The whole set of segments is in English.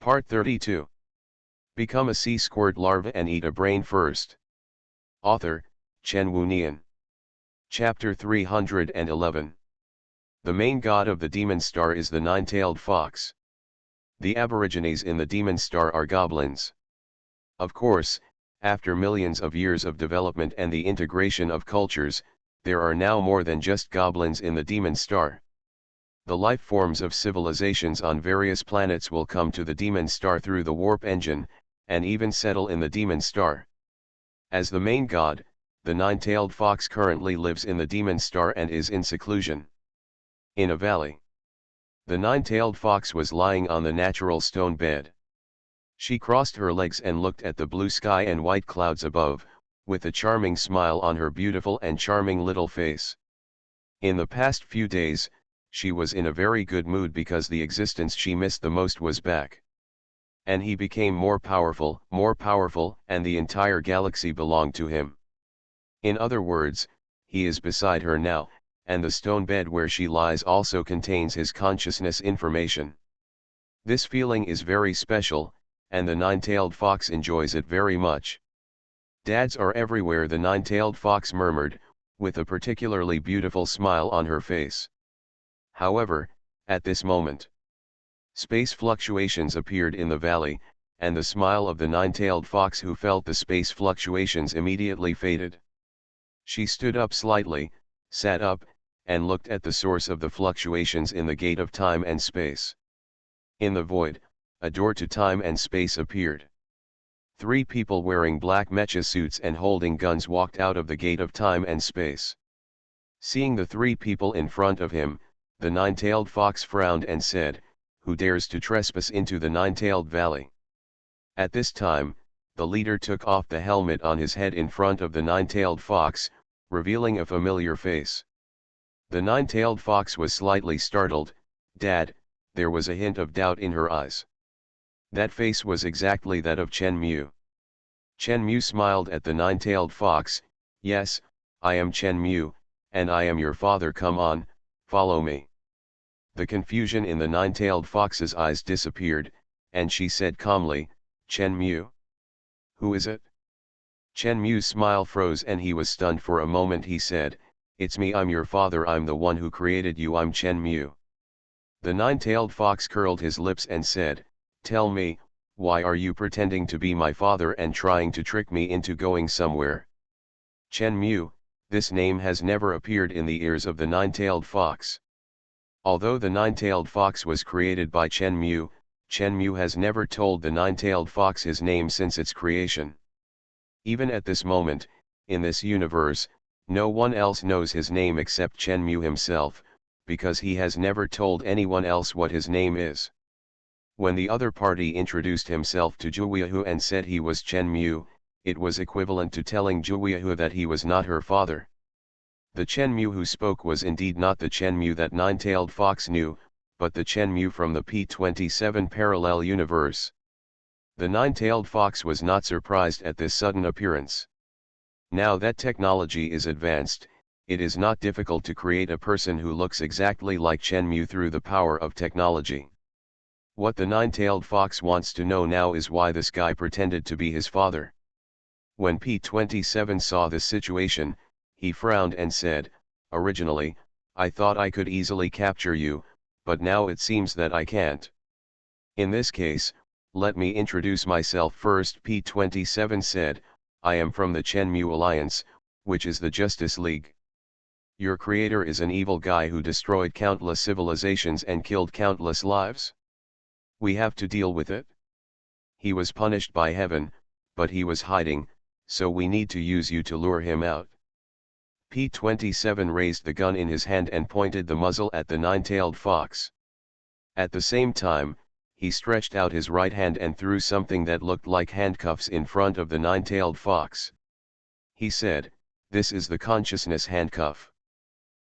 Part 32. Become a sea squirt larva and eat a brain first. Author, Chen Wu Nian. Chapter 311. The main god of the demon star is the nine-tailed fox. The aborigines in the demon star are goblins. Of course, after millions of years of development and the integration of cultures, there are now more than just goblins in the demon star. The life forms of civilizations on various planets will come to the demon star through the warp engine, and even settle in the demon star. As the main god, the nine-tailed fox currently lives in the demon star and is in seclusion. In a valley. The nine-tailed fox was lying on the natural stone bed. She crossed her legs and looked at the blue sky and white clouds above, with a charming smile on her beautiful and charming little face. In the past few days, she was in a very good mood because the existence she missed the most was back. And he became more powerful, and the entire galaxy belonged to him. In other words, he is beside her now, and the stone bed where she lies also contains his consciousness information. This feeling is very special, and the nine-tailed fox enjoys it very much. Dads are everywhere, the nine-tailed fox murmured, with a particularly beautiful smile on her face. However, at this moment, space fluctuations appeared in the valley, and the smile of the nine-tailed fox who felt the space fluctuations immediately faded. She stood up slightly, sat up, and looked at the source of the fluctuations in the gate of time and space. In the void, a door to time and space appeared. 3 people wearing black mecha suits and holding guns walked out of the gate of time and space. Seeing the 3 people in front of him, the nine-tailed fox frowned and said, "Who dares to trespass into the nine-tailed valley?" At this time, the leader took off the helmet on his head in front of the nine-tailed fox, revealing a familiar face. The nine-tailed fox was slightly startled. "Dad," there was a hint of doubt in her eyes. That face was exactly that of Chen Mu. Chen Mu smiled at the nine-tailed fox. "Yes, I am Chen Mu, and I am your father. Come on, follow me." The confusion in the nine-tailed fox's eyes disappeared, and she said calmly, "Chen Mu? Who is it?" Chen Mu's smile froze and he was stunned for a moment. He said, "It's me, I'm your father, I'm the one who created you, I'm Chen Mu." The nine-tailed fox curled his lips and said, "Tell me, why are you pretending to be my father and trying to trick me into going somewhere?" Chen Mu, this name has never appeared in the ears of the nine-tailed fox. Although the nine-tailed fox was created by Chen Mu has never told the nine-tailed fox his name since its creation. Even at this moment, in this universe, no one else knows his name except Chen Mu himself, because he has never told anyone else what his name is. When the other party introduced himself to Juwiahu and said he was Chen Mu, it was equivalent to telling Juwiahu that he was not her father. The Chen Mu who spoke was indeed not the Chen Mu that nine-tailed fox knew, but the Chen Mu from the P27 parallel universe. The nine-tailed fox was not surprised at this sudden appearance. Now that technology is advanced, it is not difficult to create a person who looks exactly like Chen Mu through the power of technology. What the nine-tailed fox wants to know now is why this guy pretended to be his father. When P27 saw this situation, he frowned and said, "Originally, I thought I could easily capture you, but now it seems that I can't. In this case, let me introduce myself first." P27 said, "I am from the Chen Mu Alliance, which is the Justice League. Your creator is an evil guy who destroyed countless civilizations and killed countless lives. We have to deal with it. He was punished by heaven, but he was hiding, so we need to use you to lure him out." P27 raised the gun in his hand and pointed the muzzle at the nine-tailed fox. At the same time, he stretched out his right hand and threw something that looked like handcuffs in front of the nine-tailed fox. He said, "This is the consciousness handcuff.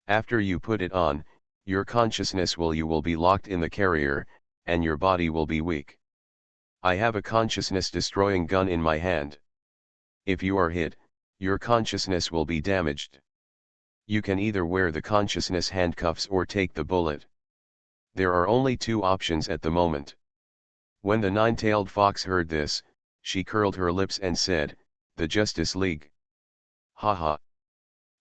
After you put it on, your consciousness you will be locked in the carrier, and your body will be weak. I have a consciousness-destroying gun in my hand. If you are hit, your consciousness will be damaged. You can either wear the consciousness handcuffs or take the bullet. There are only 2 options at the moment. When the nine-tailed fox heard this, she curled her lips and said, "The Justice League." Ha ha.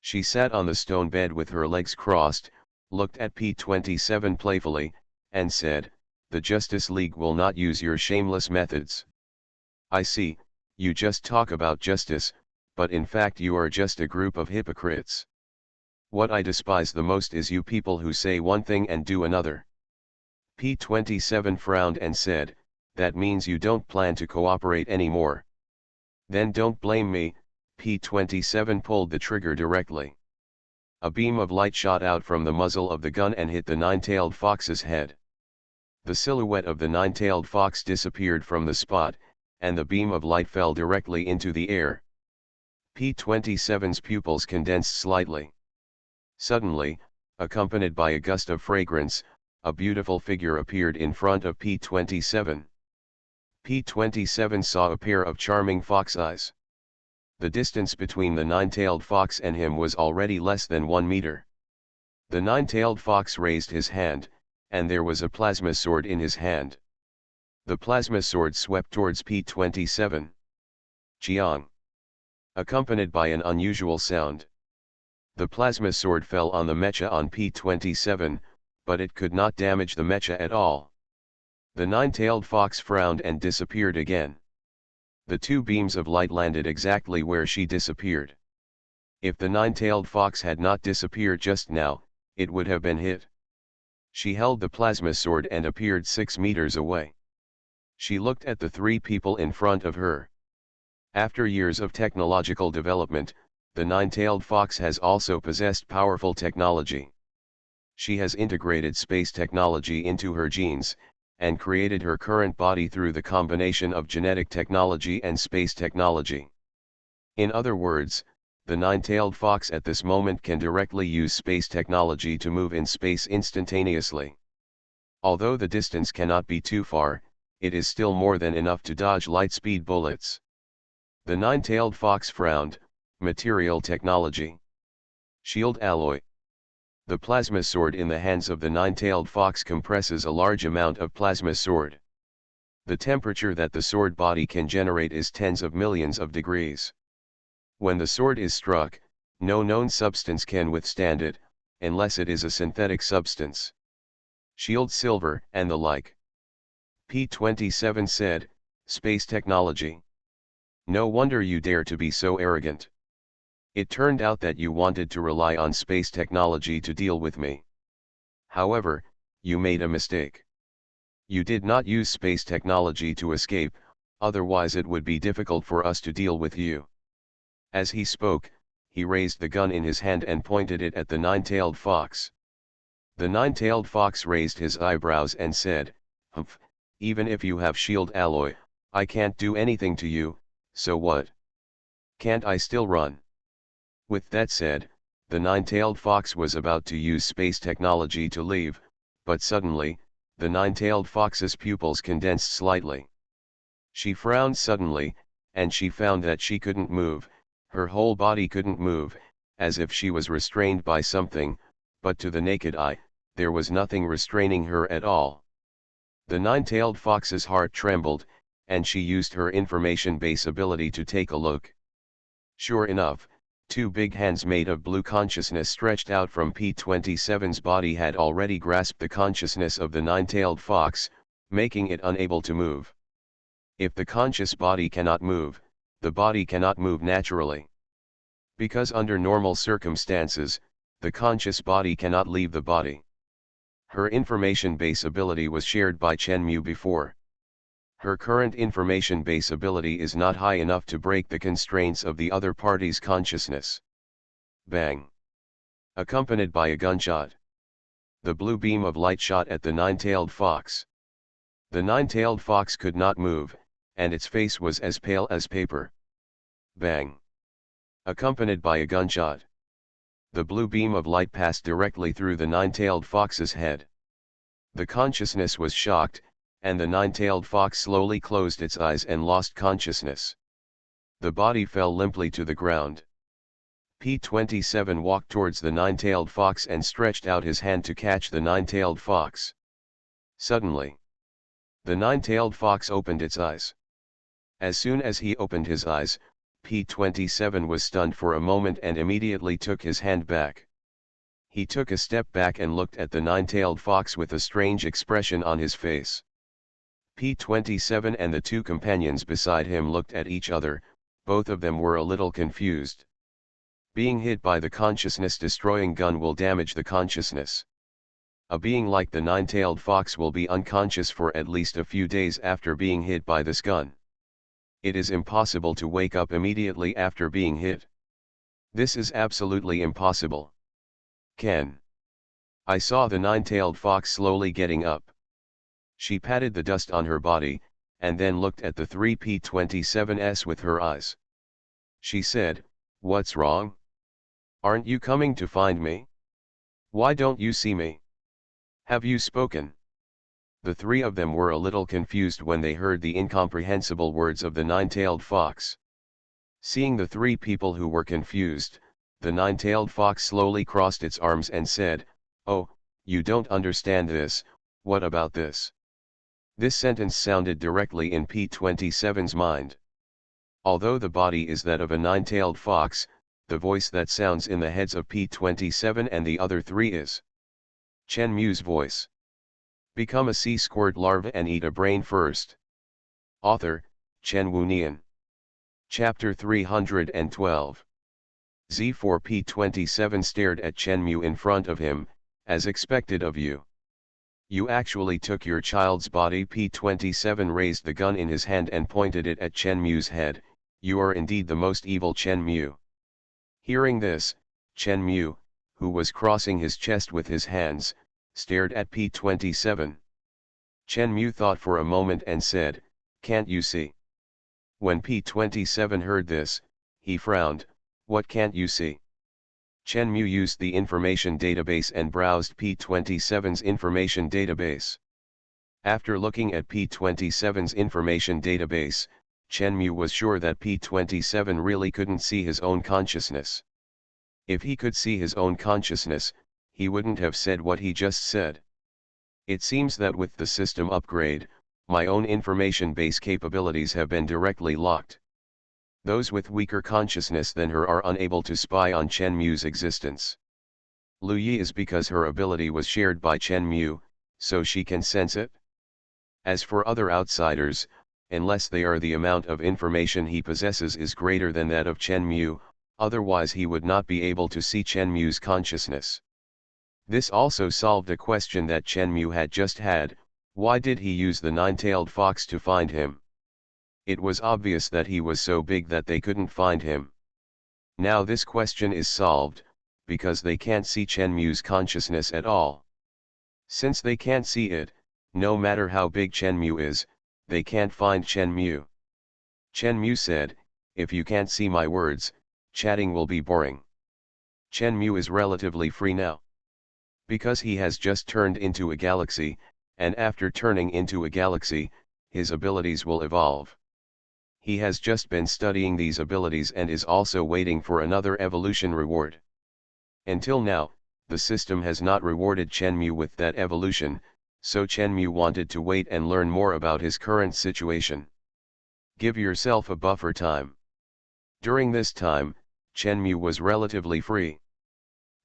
She sat on the stone bed with her legs crossed, looked at P-27 playfully, and said, "The Justice League will not use your shameless methods. I see, you just talk about justice, but in fact you are just a group of hypocrites. What I despise the most is you people who say one thing and do another." P-27 frowned and said, "That means you don't plan to cooperate anymore." "Then don't blame me." P-27 pulled the trigger directly. A beam of light shot out from the muzzle of the gun and hit the nine-tailed fox's head. The silhouette of the nine-tailed fox disappeared from the spot, and the beam of light fell directly into the air. P-27's pupils condensed slightly. Suddenly, accompanied by a gust of fragrance, a beautiful figure appeared in front of P-27. P-27 saw a pair of charming fox eyes. The distance between the nine-tailed fox and him was already less than 1 meter. The nine-tailed fox raised his hand, and there was a plasma sword in his hand. The plasma sword swept towards P-27. Chiang! Accompanied by an unusual sound. The plasma sword fell on the mecha on P-27, but it could not damage the mecha at all. The nine-tailed fox frowned and disappeared again. The two beams of light landed exactly where she disappeared. If the nine-tailed fox had not disappeared just now, it would have been hit. She held the plasma sword and appeared 6 meters away. She looked at the three people in front of her. After years of technological development, the nine-tailed fox has also possessed powerful technology. She has integrated space technology into her genes, and created her current body through the combination of genetic technology and space technology. In other words, the nine-tailed fox at this moment can directly use space technology to move in space instantaneously. Although the distance cannot be too far, it is still more than enough to dodge light-speed bullets. The nine-tailed fox frowned. Material technology. Shield alloy. The plasma sword in the hands of the nine-tailed fox compresses a large amount of plasma sword. The temperature that the sword body can generate is tens of millions of degrees. When the sword is struck, no known substance can withstand it, unless it is a synthetic substance. Shield silver and the like. P-27 said, "Space technology. No wonder you dare to be so arrogant. It turned out that you wanted to rely on space technology to deal with me. However, you made a mistake. You did not use space technology to escape, otherwise it would be difficult for us to deal with you." As he spoke, he raised the gun in his hand and pointed it at the nine-tailed fox. The nine-tailed fox raised his eyebrows and said, "Humph, even if you have shield alloy, I can't do anything to you, so what? Can't I still run?" With that said, the nine-tailed fox was about to use space technology to leave, but suddenly, the nine-tailed fox's pupils condensed slightly. She frowned suddenly, and she found that she couldn't move, her whole body couldn't move, as if she was restrained by something, but to the naked eye, there was nothing restraining her at all. The nine-tailed fox's heart trembled, and she used her information base ability to take a look. Sure enough, two big hands made of blue consciousness stretched out from P-27's body had already grasped the consciousness of the nine-tailed fox, making it unable to move. If the conscious body cannot move, the body cannot move naturally. Because under normal circumstances, the conscious body cannot leave the body. Her information base ability was shared by Chenmu before. Her current information base ability is not high enough to break the constraints of the other party's consciousness. Bang! Accompanied by a gunshot. The blue beam of light shot at the nine-tailed fox. The nine-tailed fox could not move, and its face was as pale as paper. Bang! Accompanied by a gunshot. The blue beam of light passed directly through the nine-tailed fox's head. The consciousness was shocked, and the nine-tailed fox slowly closed its eyes and lost consciousness. The body fell limply to the ground. P-27 walked towards the nine-tailed fox and stretched out his hand to catch the nine-tailed fox. Suddenly, The nine-tailed fox opened its eyes. As soon as he opened his eyes, P-27 was stunned for a moment and immediately took his hand back. He took a step back and looked at the nine-tailed fox with a strange expression on his face. P-27 and the two companions beside him looked at each other, both of them were a little confused. Being hit by the consciousness-destroying gun will damage the consciousness. A being like the nine-tailed fox will be unconscious for at least a few days after being hit by this gun. It is impossible to wake up immediately after being hit. This is absolutely impossible. Ken. I saw the nine-tailed fox slowly getting up. She patted the dust on her body, and then looked at the three P-27s with her eyes. She said, "What's wrong? Aren't you coming to find me? Why don't you see me? Have you spoken?" The three of them were a little confused when they heard the incomprehensible words of the nine-tailed fox. Seeing the three people who were confused, the nine-tailed fox slowly crossed its arms and said, "Oh, you don't understand this, what about this?" This sentence sounded directly in P-27's mind. Although the body is that of a nine-tailed fox, the voice that sounds in the heads of P-27 and the other three is Chen Mu's voice. Become a sea squirt larva and eat a brain first. Author, Chen Wu Nian. Chapter 312. Z4P27 stared at Chen Mu in front of him, as expected of you. You actually took your child's body. P27 raised the gun in his hand and pointed it at Chen Mu's head. You are indeed the most evil Chen Mu. Hearing this, Chen Mu, who was crossing his chest with his hands, stared at P27. Chen Mu thought for a moment and said, "Can't you see?" When P27 heard this, he frowned, "What can't you see?" Chen Mu used the information database and browsed P27's information database. After looking at P27's information database, Chen Mu was sure that P27 really couldn't see his own consciousness. If he could see his own consciousness, he wouldn't have said what he just said. It seems that with the system upgrade, my own information base capabilities have been directly locked. Those with weaker consciousness than her are unable to spy on Chen Mu's existence. Lu Yi is because her ability was shared by Chen Mu, so she can sense it. As for other outsiders, unless they are the amount of information he possesses is greater than that of Chen Mu, otherwise he would not be able to see Chen Mu's consciousness. This also solved a question that Chen Mu had just had: why did he use the nine-tailed fox to find him? It was obvious that he was so big that they couldn't find him. Now this question is solved, because they can't see Chen Mu's consciousness at all. Since they can't see it, no matter how big Chen Mu is, they can't find Chen Mu. Chen Mu said, "If you can't see my words, chatting will be boring." Chen Mu is relatively free now. Because he has just turned into a galaxy, and after turning into a galaxy, his abilities will evolve. He has just been studying these abilities and is also waiting for another evolution reward. Until now, the system has not rewarded Chen Mu with that evolution, so Chen Mu wanted to wait and learn more about his current situation. Give yourself a buffer time. During this time, Chen Mu was relatively free.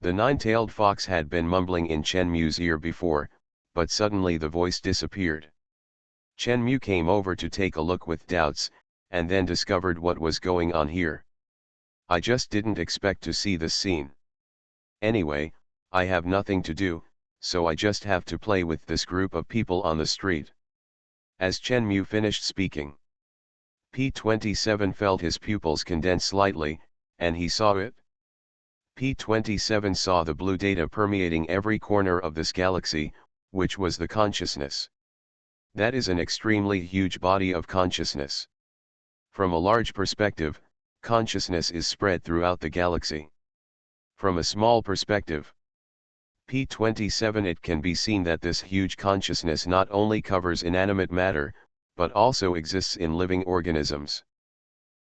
The nine-tailed fox had been mumbling in Chen Mu's ear before, but suddenly the voice disappeared. Chen Mu came over to take a look with doubts, and then discovered what was going on here. I just didn't expect to see this scene. Anyway, I have nothing to do, so I just have to play with this group of people on the street. As Chen Mu finished speaking, P27 felt his pupils condense slightly, and he saw it. P27 saw the blue data permeating every corner of this galaxy, which was the consciousness. That is an extremely huge body of consciousness. From a large perspective, consciousness is spread throughout the galaxy. From a small perspective, P27, it can be seen that this huge consciousness not only covers inanimate matter, but also exists in living organisms.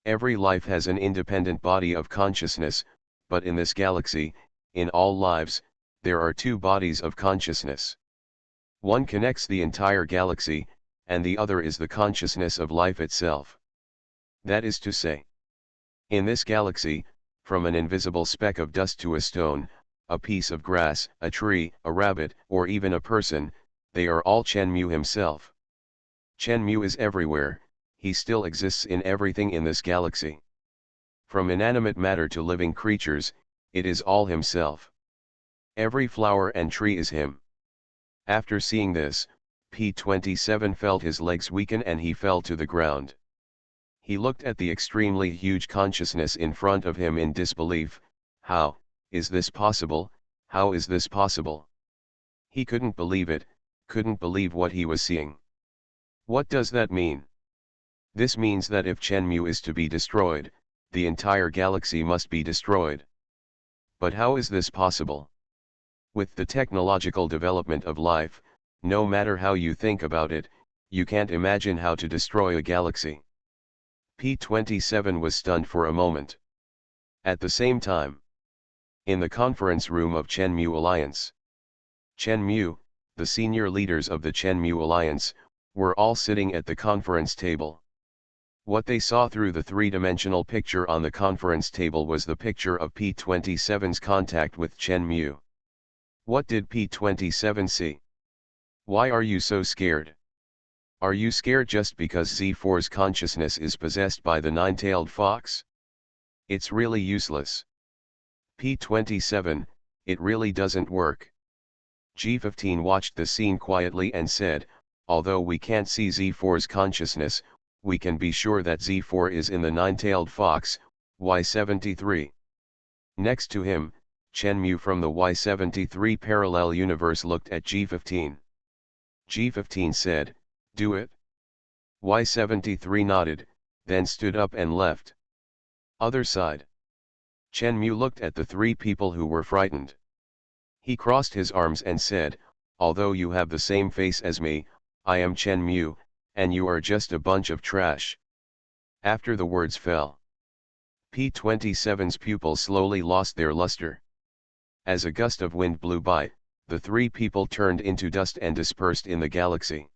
Every life has an independent body of consciousness, but in this galaxy, in all lives, there are two bodies of consciousness. One connects the entire galaxy, and the other is the consciousness of life itself. That is to say, in this galaxy, from an invisible speck of dust to a stone, a piece of grass, a tree, a rabbit, or even a person, they are all Chenmu himself. Chenmu is everywhere, he still exists in everything in this galaxy. From inanimate matter to living creatures, it is all himself. Every flower and tree is him. After seeing this, P-27 felt his legs weaken and he fell to the ground. He looked at the extremely huge consciousness in front of him in disbelief. How is this possible? How is this possible? He couldn't believe it, couldn't believe what he was seeing. What does that mean? This means that if Chenmu is to be destroyed, the entire galaxy must be destroyed. But how is this possible? With the technological development of life, no matter how you think about it, you can't imagine how to destroy a galaxy. P-27 was stunned for a moment. At the same time, in the conference room of Chenmu Alliance, Chenmu, the senior leaders of the Chenmu Alliance, were all sitting at the conference table. What they saw through the three-dimensional picture on the conference table was the picture of P-27's contact with Chenmu. What did P-27 see? Why are you so scared? Are you scared just because Z4's consciousness is possessed by the nine-tailed fox? It's really useless. P-27, it really doesn't work. G15 watched the scene quietly and said, although we can't see Z4's consciousness, we can be sure that Z4 is in the nine-tailed fox, Y73. Next to him, Chenmu from the Y73 parallel universe looked at G15. G15 said, do it. Y73 nodded, then stood up and left. Other side. Chenmu looked at the three people who were frightened. He crossed his arms and said, although you have the same face as me, I am Chenmu, and you are just a bunch of trash. After the words fell, P-27's pupils slowly lost their luster. As a gust of wind blew by, the three people turned into dust and dispersed in the galaxy.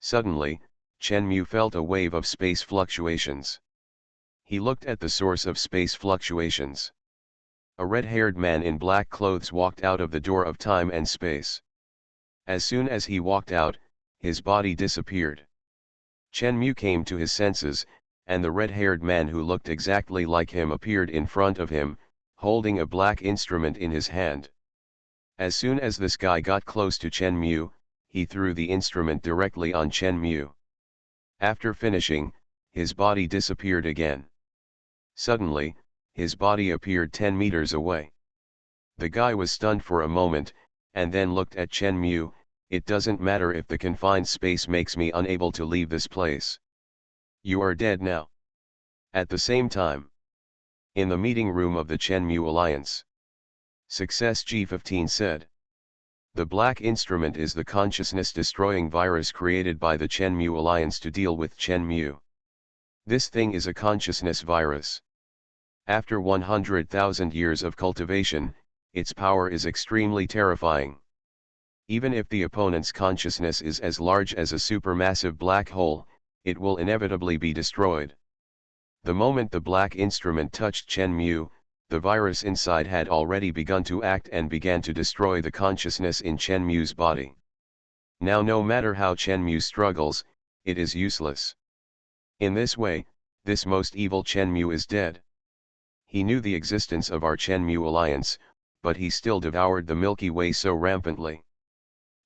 Suddenly, Chenmu felt a wave of space fluctuations. He looked at the source of space fluctuations. A red-haired man in black clothes walked out of the door of time and space. As soon as he walked out, his body disappeared. Chenmu came to his senses, and the red-haired man who looked exactly like him appeared in front of him, holding a black instrument in his hand. As soon as this guy got close to Chenmu, he threw the instrument directly on Chenmu. After finishing, his body disappeared again. Suddenly, his body appeared 10 meters away. The guy was stunned for a moment, and then looked at Chenmu. It doesn't matter if the confined space makes me unable to leave this place. You are dead now. At the same time, in the meeting room of the Chenmu Alliance, Success G15 said, the black instrument is the consciousness-destroying virus created by the Chenmu Alliance to deal with Chenmu. This thing is a consciousness virus. After 100,000 years of cultivation, its power is extremely terrifying. Even if the opponent's consciousness is as large as a supermassive black hole, it will inevitably be destroyed. The moment the black instrument touched Chenmu, the virus inside had already begun to act and began to destroy the consciousness in Chenmu's body. Now no matter how Chenmu struggles, it is useless. In this way, this most evil Chenmu is dead. He knew the existence of our Chenmu Alliance, but he still devoured the Milky Way so rampantly.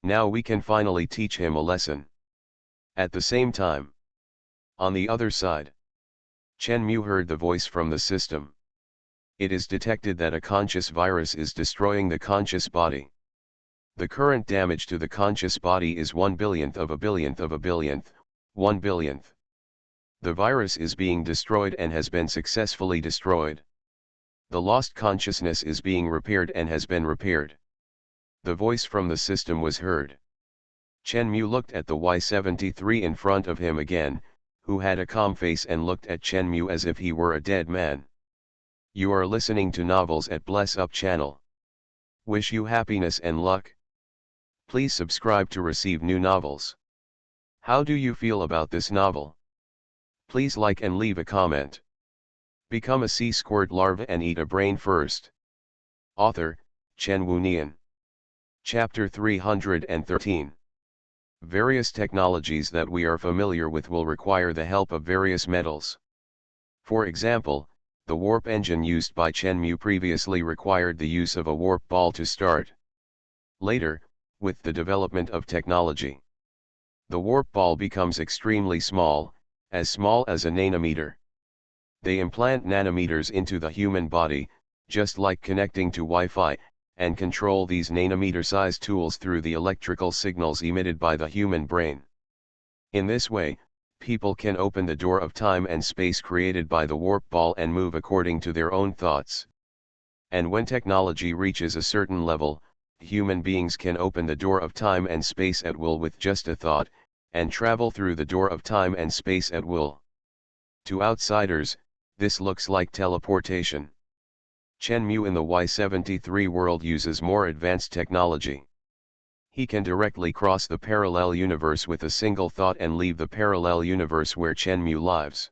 Now we can finally teach him a lesson. At the same time, on the other side, Chenmu heard the voice from the system. It is detected that a conscious virus is destroying the conscious body. The current damage to the conscious body is 1/1000th of a billionth of a billionth, 1/100000th. The virus is being destroyed and has been successfully destroyed. The lost consciousness is being repaired and has been repaired. The voice from the system was heard. Chenmu looked at the Y73 in front of him again, who had a calm face and looked at Chenmu as if he were a dead man. You are listening to Novels at Bless Up channel. Wish you happiness and luck. Please subscribe to receive new novels. How do you feel about this novel? Please like and leave a comment. Become a sea squirt larva and eat a brain first. Author, Chen Wunian. Chapter 313. Various technologies that we are familiar with will require the help of various metals. For example, the warp engine used by Chenmu previously required the use of a warp ball to start. Later, with the development of technology, the warp ball becomes extremely small, as small as a nanometer. They implant nanometers into the human body, just like connecting to Wi-Fi, and control these nanometer-sized tools through the electrical signals emitted by the human brain. In this way, people can open the door of time and space created by the warp ball and move according to their own thoughts. And when technology reaches a certain level, human beings can open the door of time and space at will with just a thought, and travel through the door of time and space at will. To outsiders, this looks like teleportation. Chenmu in the Y73 world uses more advanced technology. He can directly cross the parallel universe with a single thought and leave the parallel universe where Chenmu lives.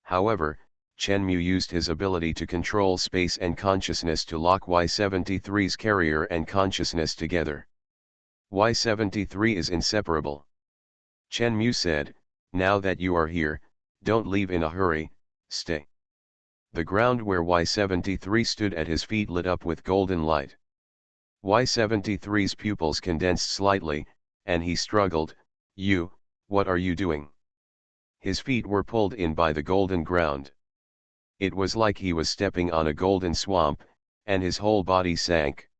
However, Chenmu used his ability to control space and consciousness to lock Y73's carrier and consciousness together. Y73 is inseparable. Chenmu said, "Now that you are here, don't leave in a hurry, stay." The ground where Y73 stood at his feet lit up with golden light. Y73's pupils condensed slightly, and he struggled. What are you doing?" His feet were pulled in by the golden ground. It was like he was stepping on a golden swamp, and his whole body sank.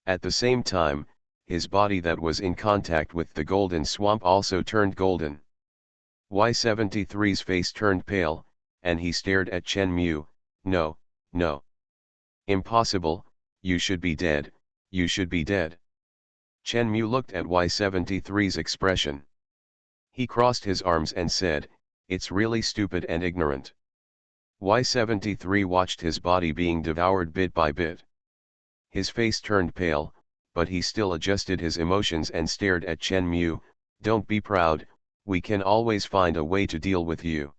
At the same time, his body that was in contact with the golden swamp also turned golden. Y73's face turned pale, and he stared at Chenmu. "No, no. Impossible, you should be dead, you should be dead." Chenmu looked at Y73's expression. He crossed his arms and said, "It's really stupid and ignorant." Y73 watched his body being devoured bit by bit. His face turned pale, but he still adjusted his emotions and stared at Chenmu. "Don't be proud, we can always find a way to deal with you."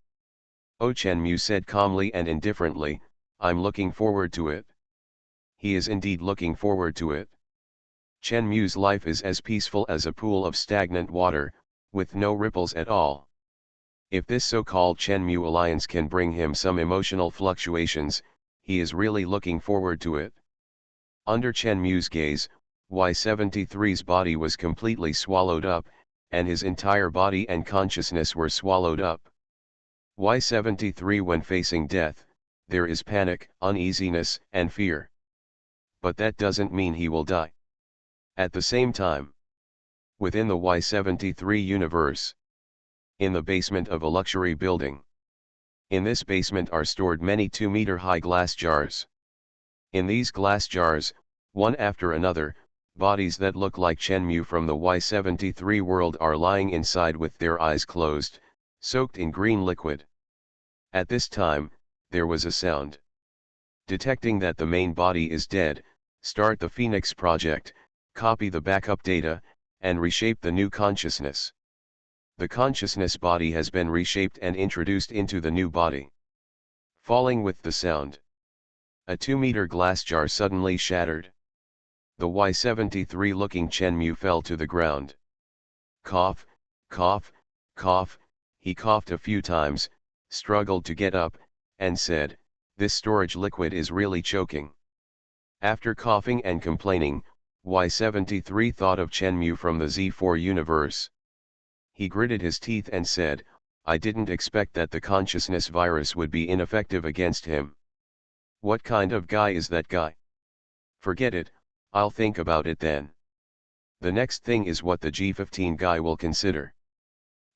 "Oh," Chenmu said calmly and indifferently, "I'm looking forward to it." He is indeed looking forward to it. Chenmu's life is as peaceful as a pool of stagnant water, with no ripples at all. If this so-called Chenmu alliance can bring him some emotional fluctuations, he is really looking forward to it. Under Chenmu's gaze, Y73's body was completely swallowed up, and his entire body and consciousness were swallowed up. Y73 when facing death, there is panic, uneasiness, and fear. But that doesn't mean he will die. At the same time, within the Y73 universe, in the basement of a luxury building. In this basement are stored many 2-meter-high glass jars. In these glass jars, one after another, bodies that look like Chenmu from the Y73 world are lying inside with their eyes closed, soaked in green liquid. At this time, there was a sound. Detecting that the main body is dead, start the Phoenix project, copy the backup data, and reshape the new consciousness. The consciousness body has been reshaped and introduced into the new body. Falling with the sound, a 2-meter glass jar suddenly shattered. The Y73 looking Chenmu fell to the ground. Cough, cough, cough, he coughed a few times, struggled to get up, and said, "This storage liquid is really choking." After coughing and complaining, Y73 thought of Chenmu from the Z4 universe. He gritted his teeth and said, "I didn't expect that the consciousness virus would be ineffective against him. What kind of guy is that guy? Forget it, I'll think about it then. The next thing is what the G15 guy will consider."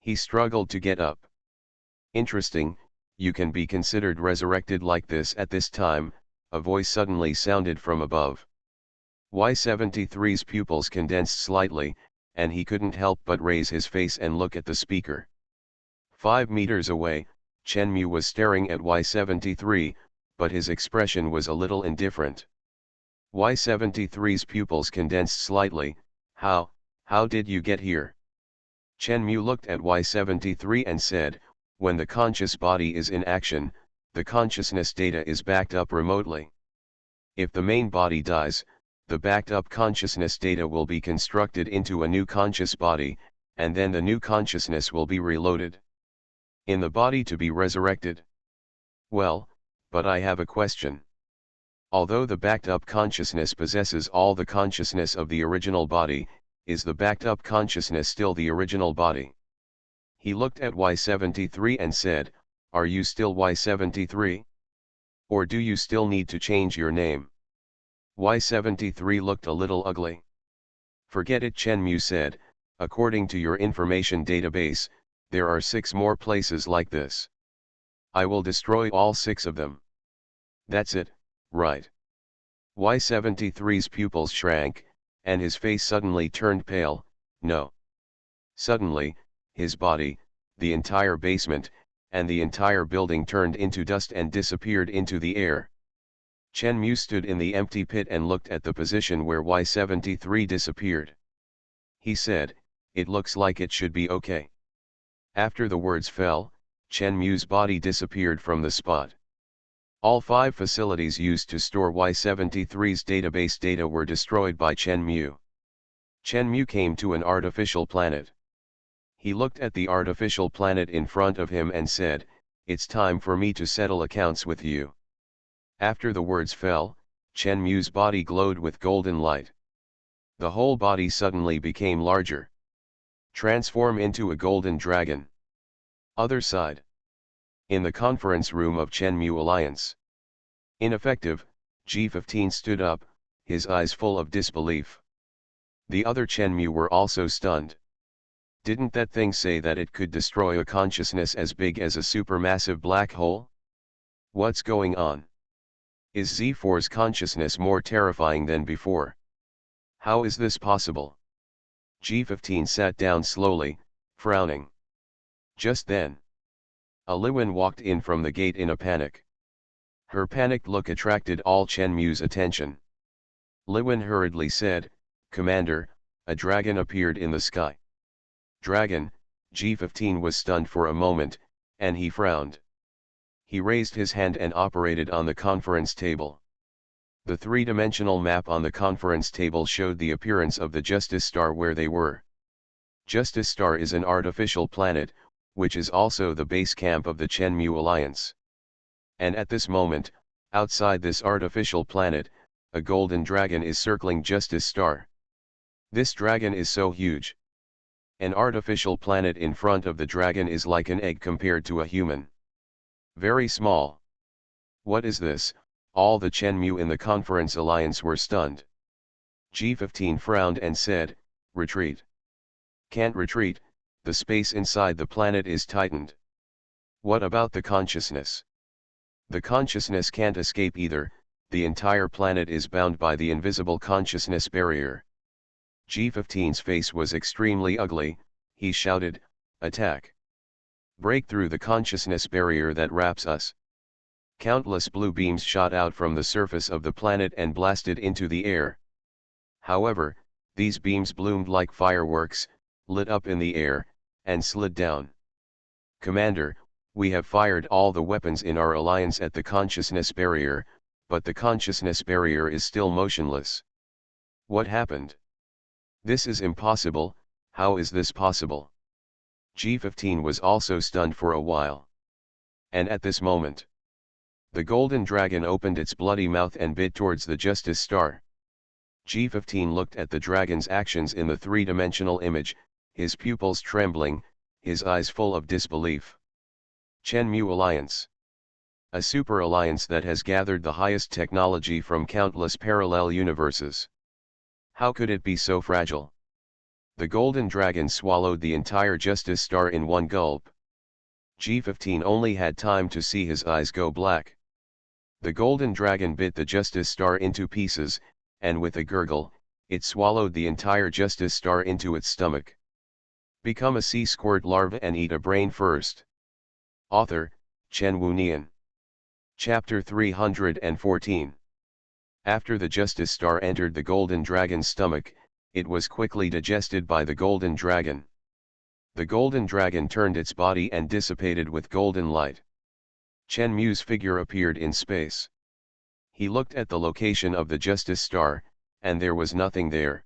He struggled to get up. "Interesting, you can be considered resurrected like this at this time," a voice suddenly sounded from above. Y73's pupils condensed slightly, and he couldn't help but raise his face and look at the speaker. 5 meters away, Chenmu was staring at Y73, but his expression was a little indifferent. Y73's pupils condensed slightly. How did you get here?" Chen Mu looked at Y73 and said, when the conscious body is in action, the consciousness data is backed up remotely. If the main body dies, the backed up consciousness data will be constructed into a new conscious body, and then the new consciousness will be reloaded in the body to be resurrected. Well, but I have a question. Although the backed up consciousness possesses all the consciousness of the original body, is the backed up consciousness still the original body? He looked at Y73 and said, are you still Y73? Or do you still need to change your name? Y73 looked a little ugly. Forget it, Chen Mu said, according to your information database, there are 6 more places like this. I will destroy all 6 of them. That's it, right? Y73's pupils shrank, and his face suddenly turned pale. No. Suddenly, his body, the entire basement, and the entire building turned into dust and disappeared into the air. Chen Mu stood in the empty pit and looked at the position where Y73 disappeared. He said, it looks like it should be okay. After the words fell, Chen Mu's body disappeared from the spot. All 5 facilities used to store Y73's database data were destroyed by Chen Mu. Chen Mu came to an artificial planet. He looked at the artificial planet in front of him and said, it's time for me to settle accounts with you. After the words fell, Chen Mu's body glowed with golden light. The whole body suddenly became larger. Transform into a golden dragon. Other side. In the conference room of Chen Mu Alliance. Ineffective, G15 stood up, his eyes full of disbelief. The other Chen Mu were also stunned. Didn't that thing say that it could destroy a consciousness as big as a supermassive black hole? What's going on? Is Z4's consciousness more terrifying than before? How is this possible? G15 sat down slowly, frowning. Just then, a Liwen walked in from the gate in a panic. Her panicked look attracted all Chen Mu's attention. Liwen hurriedly said, Commander, a dragon appeared in the sky. Dragon, G15 was stunned for a moment, and he frowned. He raised his hand and operated on the conference table. The 3-dimensional map on the conference table showed the appearance of the Justice Star where they were. Justice Star is an artificial planet, which is also the base camp of the Chen Mu Alliance. And at this moment, outside this artificial planet, a golden dragon is circling Justice Star. This dragon is so huge. An artificial planet in front of the dragon is like an egg compared to a human. Very small. What is this? All the Chen Mu in the conference alliance were stunned. G15 frowned and said, retreat. Can't retreat, the space inside the planet is tightened. What about the consciousness? The consciousness can't escape either, the entire planet is bound by the invisible consciousness barrier. G15's face was extremely ugly, he shouted, attack. Break through the consciousness barrier that wraps us. Countless blue beams shot out from the surface of the planet and blasted into the air. However, these beams bloomed like fireworks, lit up in the air, and slid down. Commander, we have fired all the weapons in our alliance at the consciousness barrier, but the consciousness barrier is still motionless. What happened? This is impossible, how is this possible? G15 was also stunned for a while. And at this moment, the golden dragon opened its bloody mouth and bit towards the Justice Star. G15 looked at the dragon's actions in the 3-dimensional image, his pupils trembling, his eyes full of disbelief. Chen Mu Alliance. A super alliance that has gathered the highest technology from countless parallel universes. How could it be so fragile? The golden dragon swallowed the entire Justice Star in one gulp. G15 only had time to see his eyes go black. The golden dragon bit the Justice Star into pieces, and with a gurgle, it swallowed the entire Justice Star into its stomach. Become a sea squirt larva and eat a brain first. Author, Chen Wunian. Chapter 314. After the Justice Star entered the golden dragon's stomach, it was quickly digested by the golden dragon. The golden dragon turned its body and dissipated with golden light. Chen Mu's figure appeared in space. He looked at the location of the Justice Star, and there was nothing there.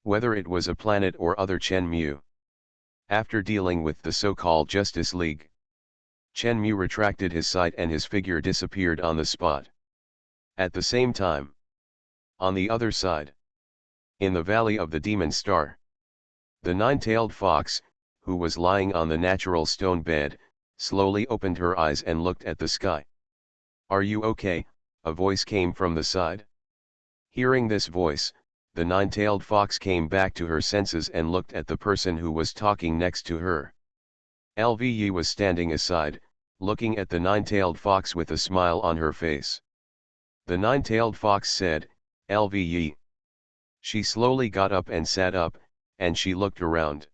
Whether it was a planet or other Chen Mu. After dealing with the so-called Justice League, Chen Mu retracted his sight and his figure disappeared on the spot. At the same time, on the other side, in the valley of the Demon Star, the nine-tailed fox, who was lying on the natural stone bed, slowly opened her eyes and looked at the sky. "Are you okay?" a voice came from the side. Hearing this voice, the nine-tailed fox came back to her senses and looked at the person who was talking next to her. Lve was standing aside, looking at the nine-tailed fox with a smile on her face. The nine-tailed fox said, "Lve." She slowly got up and sat up, and she looked around.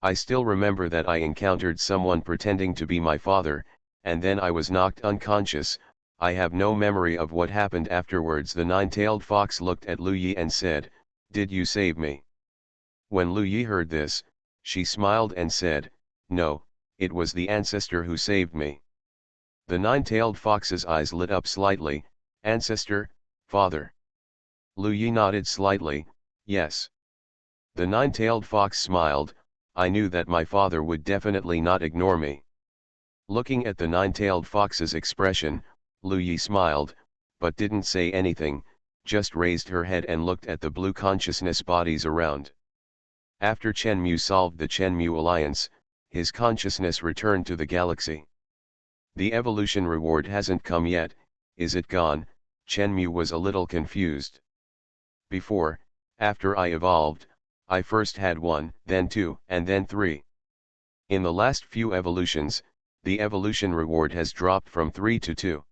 "I still remember that I encountered someone pretending to be my father, and then I was knocked unconscious. I have no memory of what happened afterwards." The nine-tailed fox looked at Lu Yi and said, "Did you save me?" When Lu Yi heard this, she smiled and said, "No, it was the ancestor who saved me." The nine-tailed fox's eyes lit up slightly. "Ancestor, father?" Lu Yi nodded slightly, "Yes." The nine-tailed fox smiled, "I knew that my father would definitely not ignore me." Looking at the nine-tailed fox's expression, Lu Yi smiled, but didn't say anything, just raised her head and looked at the blue consciousness bodies around. After Chen Mu solved the Chen Mu alliance, his consciousness returned to the galaxy. "The evolution reward hasn't come yet, is it gone?" Chen Mu was a little confused. "Before, after I evolved, I first had 1, then 2, and then 3. In the last few evolutions, the evolution reward has dropped from 3 to 2.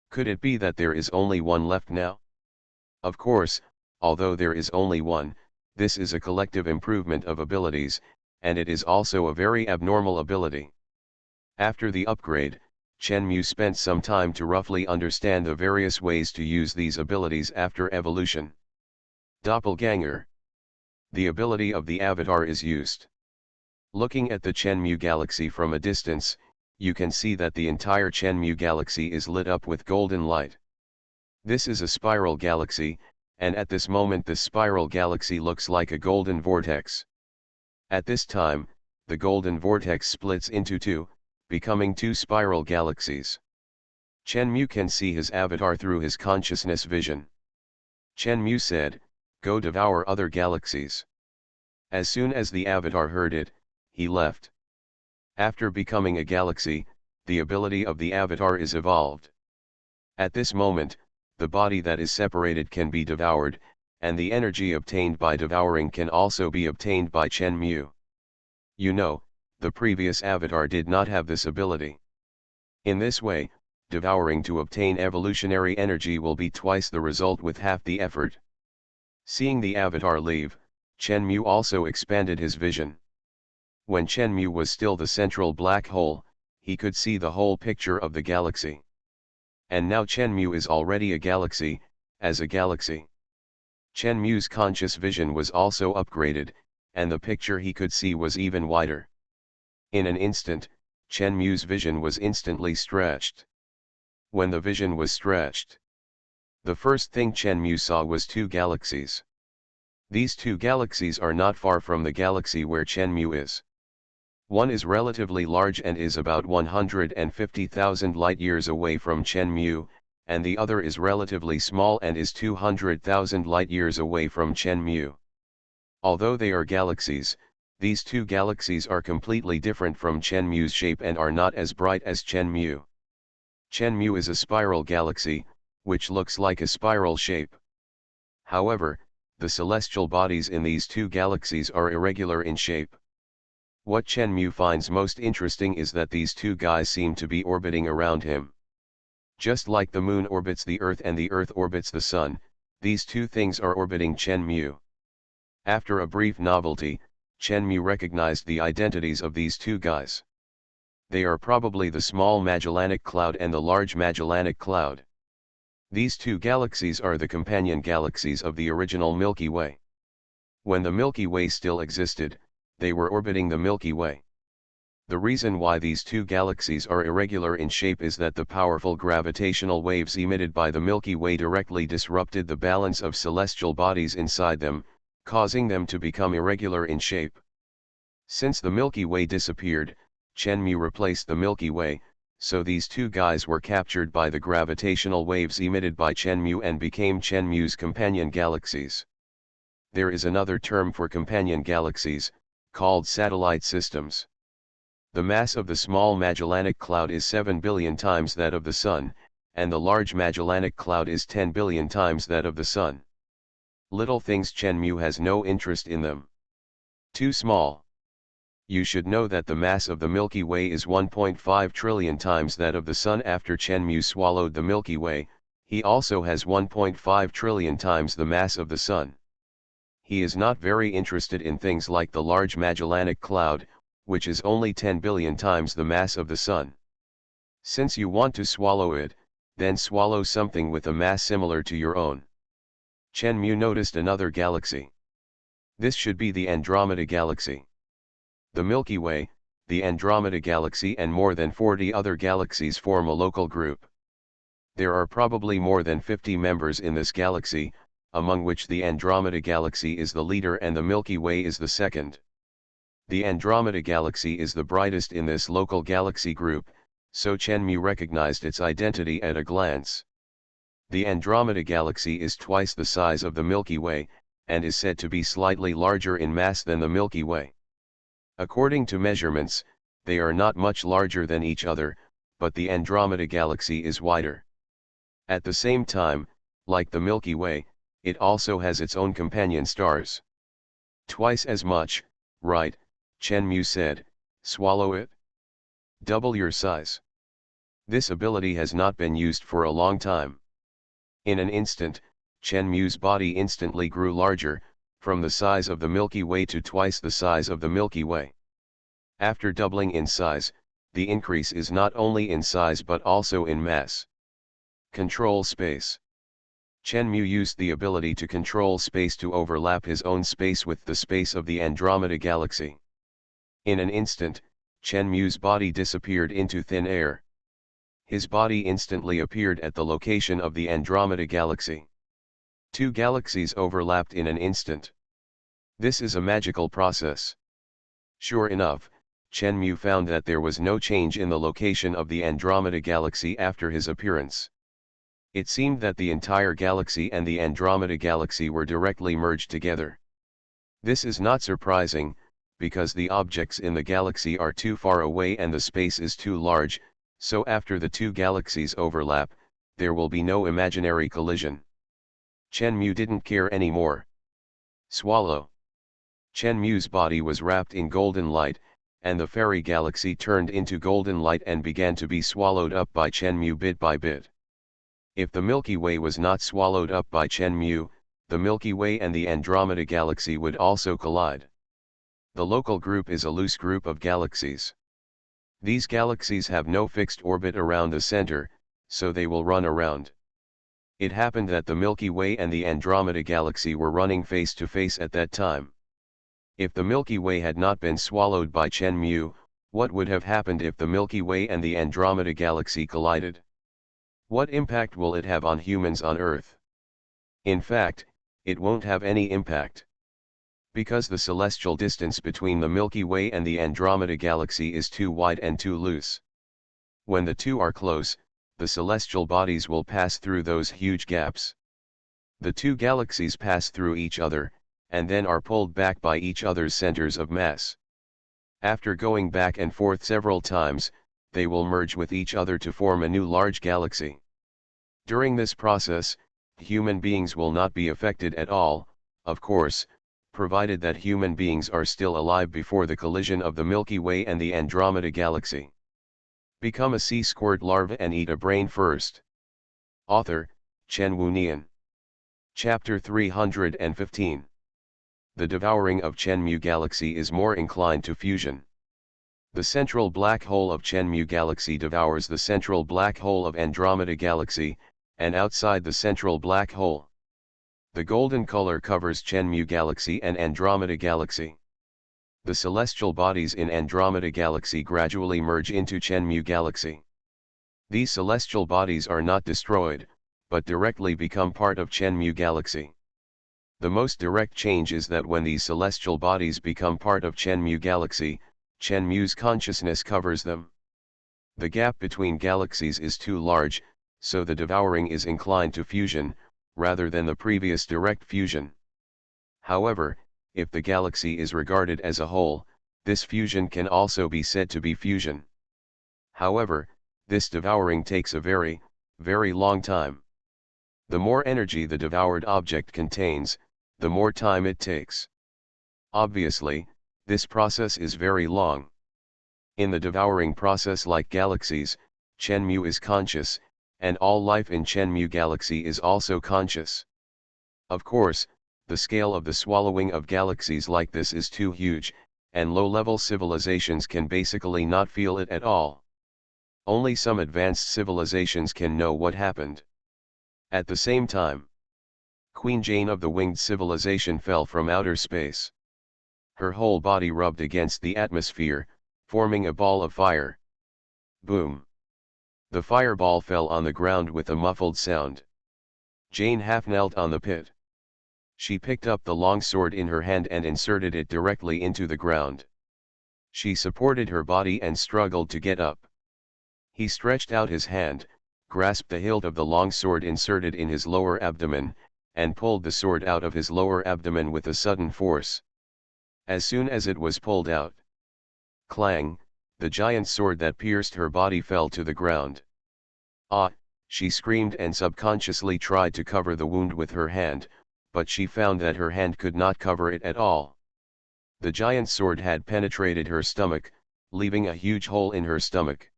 Could it be that there is only 1 left now?" Of course, although there is only 1, this is a collective improvement of abilities, and it is also a very abnormal ability. After the upgrade, Chen Mu spent some time to roughly understand the various ways to use these abilities after evolution. Doppelganger. The ability of the avatar is used. Looking at the Chen Mu galaxy from a distance, you can see that the entire Chen Mu galaxy is lit up with golden light. This is a spiral galaxy, and at this moment this spiral galaxy looks like a golden vortex. At this time, the golden vortex splits into 2, becoming 2 spiral galaxies. Chen Mu can see his avatar through his consciousness vision. Chen Mu said, "Go devour other galaxies." As soon as the avatar heard it, he left. After becoming a galaxy, the ability of the avatar is evolved. At this moment, the body that is separated can be devoured, and the energy obtained by devouring can also be obtained by Chen Mu. You know, the previous avatar did not have this ability. In this way, devouring to obtain evolutionary energy will be twice the result with half the effort. Seeing the avatar leave, Chen Mu also expanded his vision. When Chen Mu was still the central black hole, he could see the whole picture of the galaxy. And now Chen Mu is already a galaxy, as a galaxy. Chen Mu's conscious vision was also upgraded, and the picture he could see was even wider. In an instant, Chen Mu's vision was instantly stretched. When the vision was stretched, the first thing Chen Mu saw was 2 galaxies. These 2 galaxies are not far from the galaxy where Chen Mu is. One is relatively large and is about 150,000 light-years away from Chen Mu, and the other is relatively small and is 200,000 light-years away from Chen Mu. Although they are galaxies, these 2 galaxies are completely different from Chen Mu's shape and are not as bright as Chen Mu. Chen Mu is a spiral galaxy, which looks like a spiral shape. However, the celestial bodies in these 2 galaxies are irregular in shape. What Chen Mu finds most interesting is that these 2 guys seem to be orbiting around him. Just like the moon orbits the earth and the earth orbits the sun, these 2 things are orbiting Chen Mu. After a brief novelty, Chen Mu recognized the identities of these 2 guys. They are probably the small Magellanic Cloud and the large Magellanic Cloud. These 2 galaxies are the companion galaxies of the original Milky Way. When the Milky Way still existed, They were orbiting the Milky Way. The reason why these two galaxies are irregular in shape is that the powerful gravitational waves emitted by the Milky Way directly disrupted the balance of celestial bodies inside them, causing them to become irregular in shape. Since the Milky Way disappeared, Chenmu replaced the Milky Way, so these two guys were captured by the gravitational waves emitted by Chenmu and became Chenmu's companion galaxies. There is another term for companion galaxies, called satellite systems. The mass of the Small Magellanic Cloud is 7 billion times that of the Sun, and the Large Magellanic Cloud is 10 billion times that of the Sun. Little things Chenmu has no interest in them. Too small. You should know that the mass of the Milky Way is 1.5 trillion times that of the Sun. After Chenmu swallowed the Milky Way, he also has 1.5 trillion times the mass of the Sun. He is not very interested in things like the Large Magellanic Cloud, which is only 10 billion times the mass of the Sun. Since you want to swallow it, then swallow something with a mass similar to your own. Chenmu noticed another galaxy. This should be the Andromeda Galaxy. The Milky Way, the Andromeda Galaxy and more than 40 other galaxies form a local group. There are probably more than 50 members in this galaxy, among which the Andromeda Galaxy is the leader and the Milky Way is the second. The Andromeda Galaxy is the brightest in this local galaxy group, so Chenmu recognized its identity at a glance. The Andromeda Galaxy is twice the size of the Milky Way, and is said to be slightly larger in mass than the Milky Way. According to measurements, they are not much larger than each other, but the Andromeda Galaxy is wider. At the same time, like the Milky Way, it also has its own companion stars. Twice as much, right? Chenmu said, swallow it. Double your size. This ability has not been used for a long time. In an instant, Chenmu's body instantly grew larger, from the size of the Milky Way to twice the size of the Milky Way. After doubling in size, the increase is not only in size but also in mass. Control space. Chenmu used the ability to control space to overlap his own space with the space of the Andromeda Galaxy. In an instant, Chenmu's body disappeared into thin air. His body instantly appeared at the location of the Andromeda Galaxy. Two galaxies overlapped in an instant. This is a magical process. Sure enough, Chenmu found that there was no change in the location of the Andromeda Galaxy after his appearance. It seemed that the entire galaxy and the Andromeda Galaxy were directly merged together. This is not surprising, because the objects in the galaxy are too far away and the space is too large, so after the two galaxies overlap, there will be no imaginary collision. Chenmu didn't care anymore. Swallow. Chenmu's body was wrapped in golden light, and the fairy galaxy turned into golden light and began to be swallowed up by Chenmu bit by bit. If the Milky Way was not swallowed up by Chenmu, the Milky Way and the Andromeda Galaxy would also collide. The local group is a loose group of galaxies. These galaxies have no fixed orbit around the center, so they will run around. It happened that the Milky Way and the Andromeda Galaxy were running face to face at that time. If the Milky Way had not been swallowed by Chenmu, what would have happened if the Milky Way and the Andromeda Galaxy collided? What impact will it have on humans on Earth? In fact, it won't have any impact. Because the celestial distance between the Milky Way and the Andromeda Galaxy is too wide and too loose. When the two are close, the celestial bodies will pass through those huge gaps. The two galaxies pass through each other, and then are pulled back by each other's centers of mass. After going back and forth several times, they will merge with each other to form a new large galaxy. During this process, human beings will not be affected at all, of course, provided that human beings are still alive before the collision of the Milky Way and the Andromeda Galaxy. Become a sea squirt larva and eat a brain first. Author, Chen Wu Nian. Chapter 315. The devouring of Chenmu Galaxy is more inclined to fusion. The central black hole of Chenmu Galaxy devours the central black hole of Andromeda Galaxy, and outside the central black hole, the golden color covers Chenmu Galaxy and Andromeda Galaxy. The celestial bodies in Andromeda Galaxy gradually merge into Chenmu Galaxy. These celestial bodies are not destroyed, but directly become part of Chenmu Galaxy. The most direct change is that when these celestial bodies become part of Chenmu Galaxy, Chenmu's consciousness covers them. The gap between galaxies is too large, so the devouring is inclined to fusion, rather than the previous direct fusion. However, if the galaxy is regarded as a whole, this fusion can also be said to be fusion. However, this devouring takes a very, very long time. The more energy the devoured object contains, the more time it takes. Obviously, this process is very long. In the devouring process, like galaxies, Chenmu is conscious, and all life in Chenmu Galaxy is also conscious. Of course, the scale of the swallowing of galaxies like this is too huge, and low-level civilizations can basically not feel it at all. Only some advanced civilizations can know what happened. At the same time, Queen Jane of the winged civilization fell from outer space. Her whole body rubbed against the atmosphere, forming a ball of fire. Boom! The fireball fell on the ground with a muffled sound. Jane half knelt on the pit. She picked up the long sword in her hand and inserted it directly into the ground. She supported her body and struggled to get up. He stretched out his hand, grasped the hilt of the long sword inserted in his lower abdomen, and pulled the sword out of his lower abdomen with a sudden force. As soon as it was pulled out, clang, the giant sword that pierced her body fell to the ground. Ah, she screamed and subconsciously tried to cover the wound with her hand, but she found that her hand could not cover it at all. The giant sword had penetrated her stomach, leaving a huge hole in her stomach.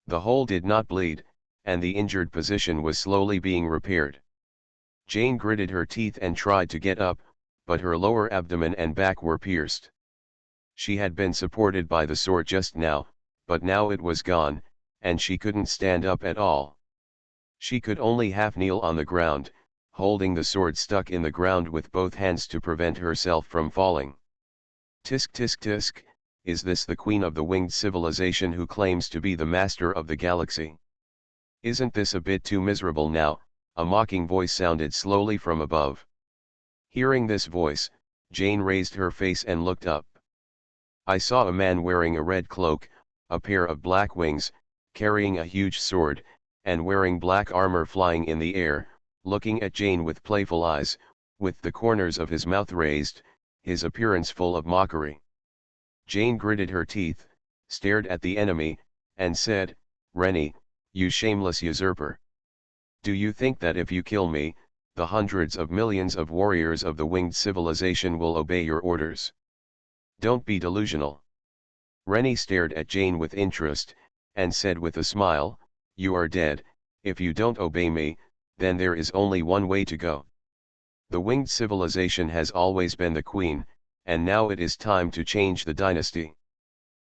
The hole did not bleed, and the injured position was slowly being repaired. Jane gritted her teeth and tried to get up, but her lower abdomen and back were pierced. She had been supported by the sword just now, but now it was gone, and she couldn't stand up at all. She could only half kneel on the ground, holding the sword stuck in the ground with both hands to prevent herself from falling. Tisk tisk tisk, is this the queen of the winged civilization who claims to be the master of the galaxy? Isn't this a bit too miserable now? A mocking voice sounded slowly from above. Hearing this voice, Jane raised her face and looked up. I saw a man wearing a red cloak, a pair of black wings, carrying a huge sword, and wearing black armor flying in the air, looking at Jane with playful eyes, with the corners of his mouth raised, his appearance full of mockery. Jane gritted her teeth, stared at the enemy, and said, "Rennie, you shameless usurper. Do you think that if you kill me, the hundreds of millions of warriors of the winged civilization will obey your orders? Don't be delusional." Rennie stared at Jane with interest, and said with a smile, "You are dead. If you don't obey me, then there is only one way to go. The winged civilization has always been the queen, and now it is time to change the dynasty."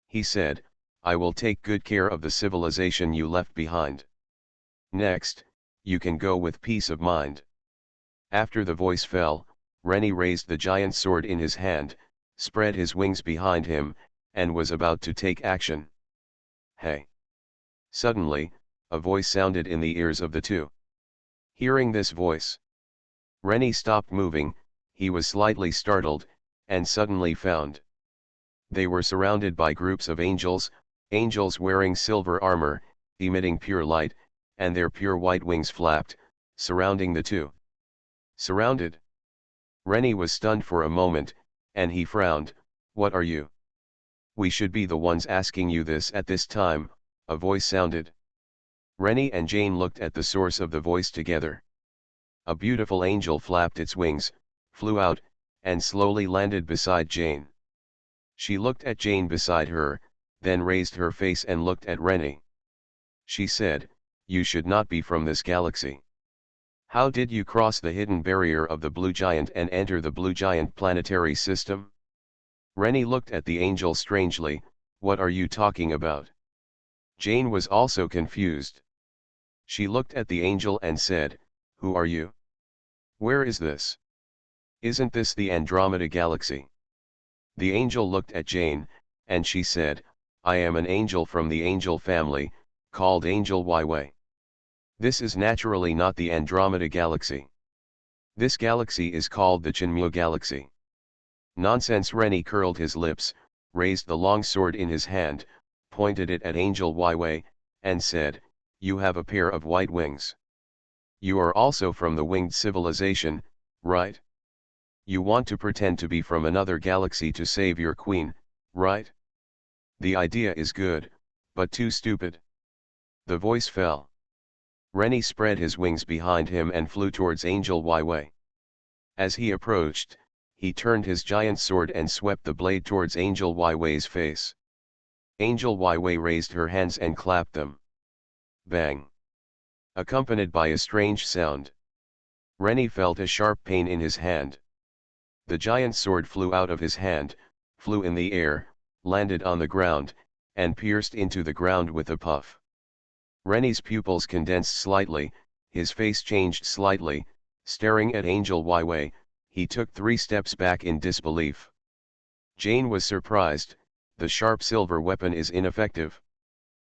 He said, "I will take good care of the civilization you left behind. Next, you can go with peace of mind." After the voice fell, Rennie raised the giant sword in his hand, spread his wings behind him, and was about to take action. Hey! Suddenly, a voice sounded in the ears of the two. Hearing this voice, Rennie stopped moving. He was slightly startled, and suddenly found they were surrounded by groups of angels, angels wearing silver armor, emitting pure light, and their pure white wings flapped, surrounding the two. Surrounded? Rennie was stunned for a moment, and he frowned. "What are you? We should be the ones asking you this at this time," a voice sounded. Rennie and Jane looked at the source of the voice together. A beautiful angel flapped its wings, flew out, and slowly landed beside Jane. She looked at Jane beside her, then raised her face and looked at Rennie. She said, "You should not be from this galaxy. How did you cross the hidden barrier of the Blue Giant and enter the Blue Giant planetary system?" Rennie looked at the angel strangely. "What are you talking about?" Jane was also confused. She looked at the angel and said, "Who are you? Where is this? Isn't this the Andromeda Galaxy?" The angel looked at Jane, and she said, I am an angel from the angel family, called Angel YY. This is naturally not the Andromeda Galaxy. This galaxy is called the Chenmu Galaxy. Nonsense. Rennie curled his lips, raised the long sword in his hand, pointed it at Angel YY, and said, You have a pair of white wings. You are also from the winged civilization, right? You want to pretend to be from another galaxy to save your queen, right? The idea is good, but too stupid. The voice fell. Rennie spread his wings behind him and flew towards Angel YY. As he approached, he turned his giant sword and swept the blade towards Angel YY's face. Angel YY raised her hands and clapped them. Bang! Accompanied by a strange sound. Rennie felt a sharp pain in his hand. The giant sword flew out of his hand, flew in the air, landed on the ground, and pierced into the ground with a puff. Rennie's pupils condensed slightly, his face changed slightly, staring at Angel YY, he took 3 steps back in disbelief. Jane was surprised, the sharp silver weapon is ineffective.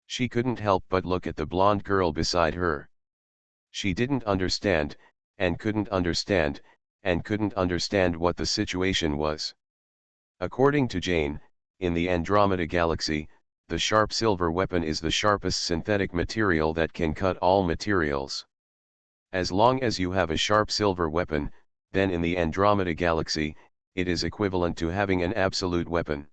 She couldn't help but look at the blonde girl beside her. She didn't understand, and couldn't understand what the situation was. According to Jane, in the Andromeda Galaxy, the sharp silver weapon is the sharpest synthetic material that can cut all materials. As long as you have a sharp silver weapon, then in the Andromeda Galaxy, it is equivalent to having an absolute weapon.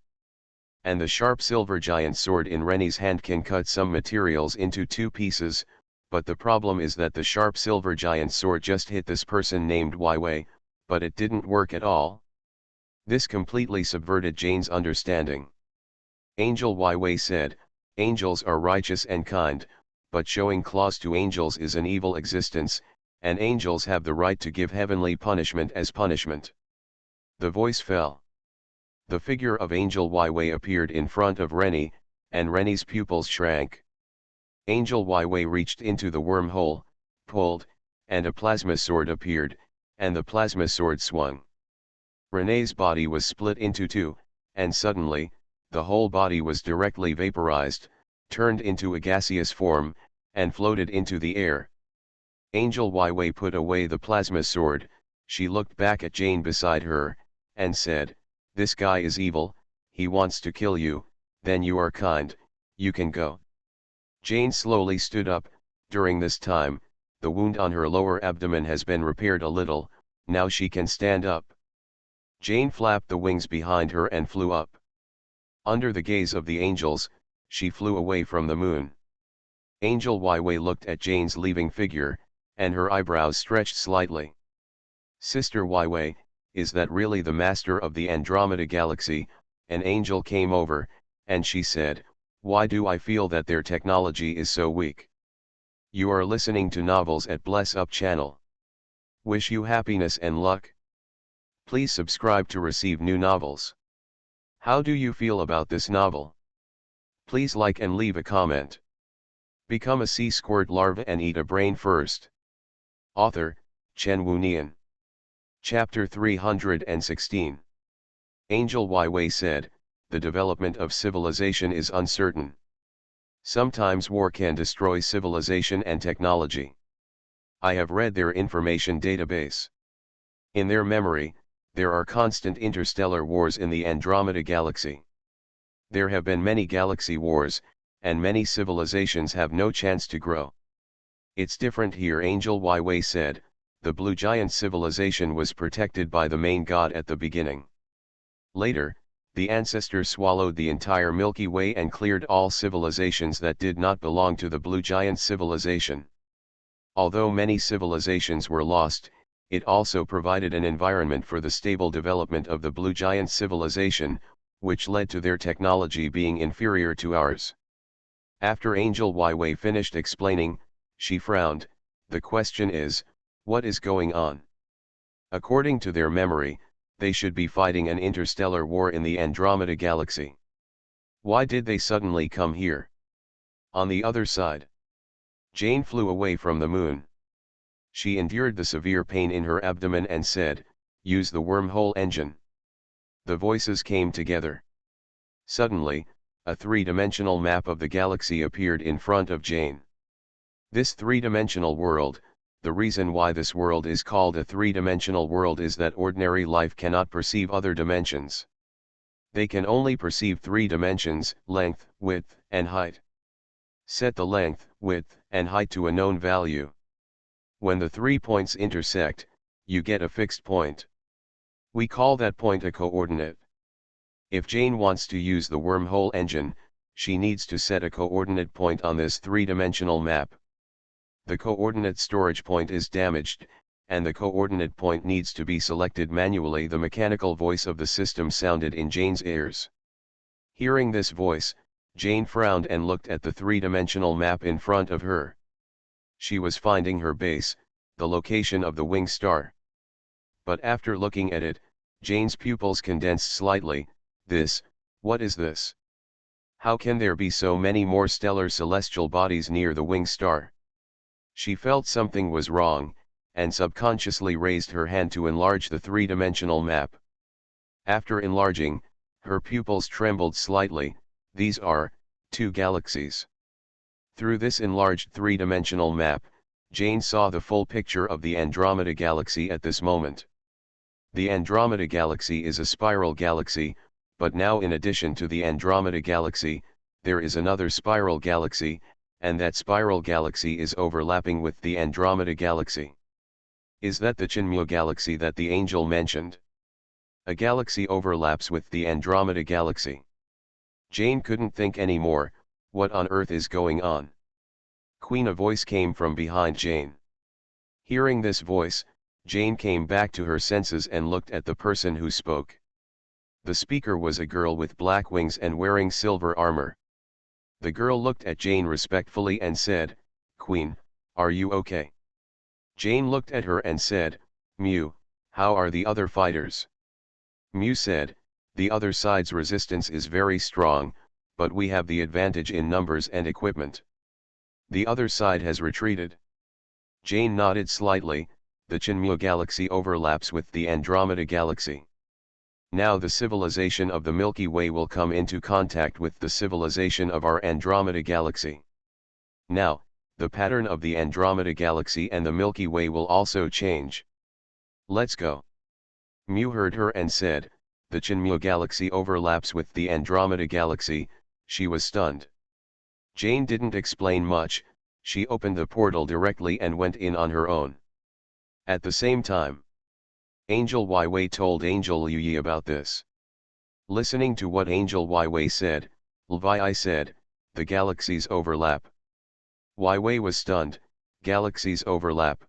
And the sharp silver giant sword in Rennie's hand can cut some materials into 2 pieces, but the problem is that the sharp silver giant sword just hit this person named YY, but it didn't work at all. This completely subverted Jane's understanding. Angel YY said, Angels are righteous and kind, but showing claws to angels is an evil existence, and angels have the right to give heavenly punishment as punishment. The voice fell. The figure of Angel YY appeared in front of Rennie, and Rennie's pupils shrank. Angel YY reached into the wormhole, pulled, and a plasma sword appeared, and the plasma sword swung. Renee's body was split into 2, and suddenly, the whole body was directly vaporized, turned into a gaseous form, and floated into the air. Angel YY put away the plasma sword, she looked back at Jane beside her, and said, This guy is evil, he wants to kill you, then you are kind, you can go. Jane slowly stood up. During this time, the wound on her lower abdomen has been repaired a little, now she can stand up. Jane flapped the wings behind her and flew up. Under the gaze of the angels, she flew away from the moon. Angel YY looked at Jane's leaving figure, and her eyebrows stretched slightly. Sister YY, is that really the master of the Andromeda Galaxy? An angel came over, and she said, Why do I feel that their technology is so weak? You are listening to Novels at Bless Up channel. Wish you happiness and luck. Please subscribe to receive new novels. How do you feel about this novel? Please like and leave a comment. Become a sea squirt larva and eat a brain first. Author, Chen Wu Nian. Chapter 316. Angel YY said, The development of civilization is uncertain. Sometimes war can destroy civilization and technology. I have read their information database. In their memory, there are constant interstellar wars in the Andromeda Galaxy. There have been many galaxy wars, and many civilizations have no chance to grow. It's different here. Angel YY said, the blue giant civilization was protected by the main god at the beginning. Later, the ancestors swallowed the entire Milky Way and cleared all civilizations that did not belong to the blue giant civilization. Although many civilizations were lost, it also provided an environment for the stable development of the blue giant civilization, which led to their technology being inferior to ours. After Angel YY finished explaining, she frowned. The question is, what is going on? According to their memory, they should be fighting an interstellar war in the Andromeda Galaxy. Why did they suddenly come here? On the other side, Jane flew away from the moon. She endured the severe pain in her abdomen and said, Use the wormhole engine. The voices came together. Suddenly, a three-dimensional map of the galaxy appeared in front of Jane. This three-dimensional world, the reason why this world is called a three-dimensional world is that ordinary life cannot perceive other dimensions. They can only perceive three dimensions: length, width, and height. Set the length, width, and height to a known value. When the 3 points intersect, you get a fixed point. We call that point a coordinate. If Jane wants to use the wormhole engine, she needs to set a coordinate point on this three-dimensional map. The coordinate storage point is damaged, and the coordinate point needs to be selected manually. The mechanical voice of the system sounded in Jane's ears. Hearing this voice, Jane frowned and looked at the three-dimensional map in front of her. She was finding her base, the location of the wing star. But after looking at it, Jane's pupils condensed slightly. What is this? How can there be so many more stellar celestial bodies near the wing star? She felt something was wrong, and subconsciously raised her hand to enlarge the three-dimensional map. After enlarging, her pupils trembled slightly. These are 2 galaxies. Through this enlarged three-dimensional map, Jane saw the full picture of the Andromeda Galaxy at this moment. The Andromeda Galaxy is a spiral galaxy, but now in addition to the Andromeda Galaxy, there is another spiral galaxy, and that spiral galaxy is overlapping with the Andromeda Galaxy. Is that the Chinmyo Galaxy that the angel mentioned? A galaxy overlaps with the Andromeda Galaxy. Jane couldn't think anymore. What on earth is going on? Queen, a voice came from behind Jane. Hearing this voice, Jane came back to her senses and looked at the person who spoke. The speaker was a girl with black wings and wearing silver armor. The girl looked at Jane respectfully and said, "Queen, are you okay?" Jane looked at her and said, "Mew, how are the other fighters?" Mew said, "The other side's resistance is very strong, but we have the advantage in numbers and equipment. The other side has retreated." Jane nodded slightly. The Chinmyo Galaxy overlaps with the Andromeda Galaxy. Now the civilization of the Milky Way will come into contact with the civilization of our Andromeda Galaxy. Now, the pattern of the Andromeda Galaxy and the Milky Way will also change. Let's go. Mew heard her and said, "The Chinmyo Galaxy overlaps with the Andromeda Galaxy." She was stunned. Jane didn't explain much. She opened the portal directly and went in on her own. At the same time, Angel Wei told Angel Liuyi about this. Listening to what Angel Wei said, Lvi said, "The galaxies overlap." Wei was stunned. "Galaxies overlap?"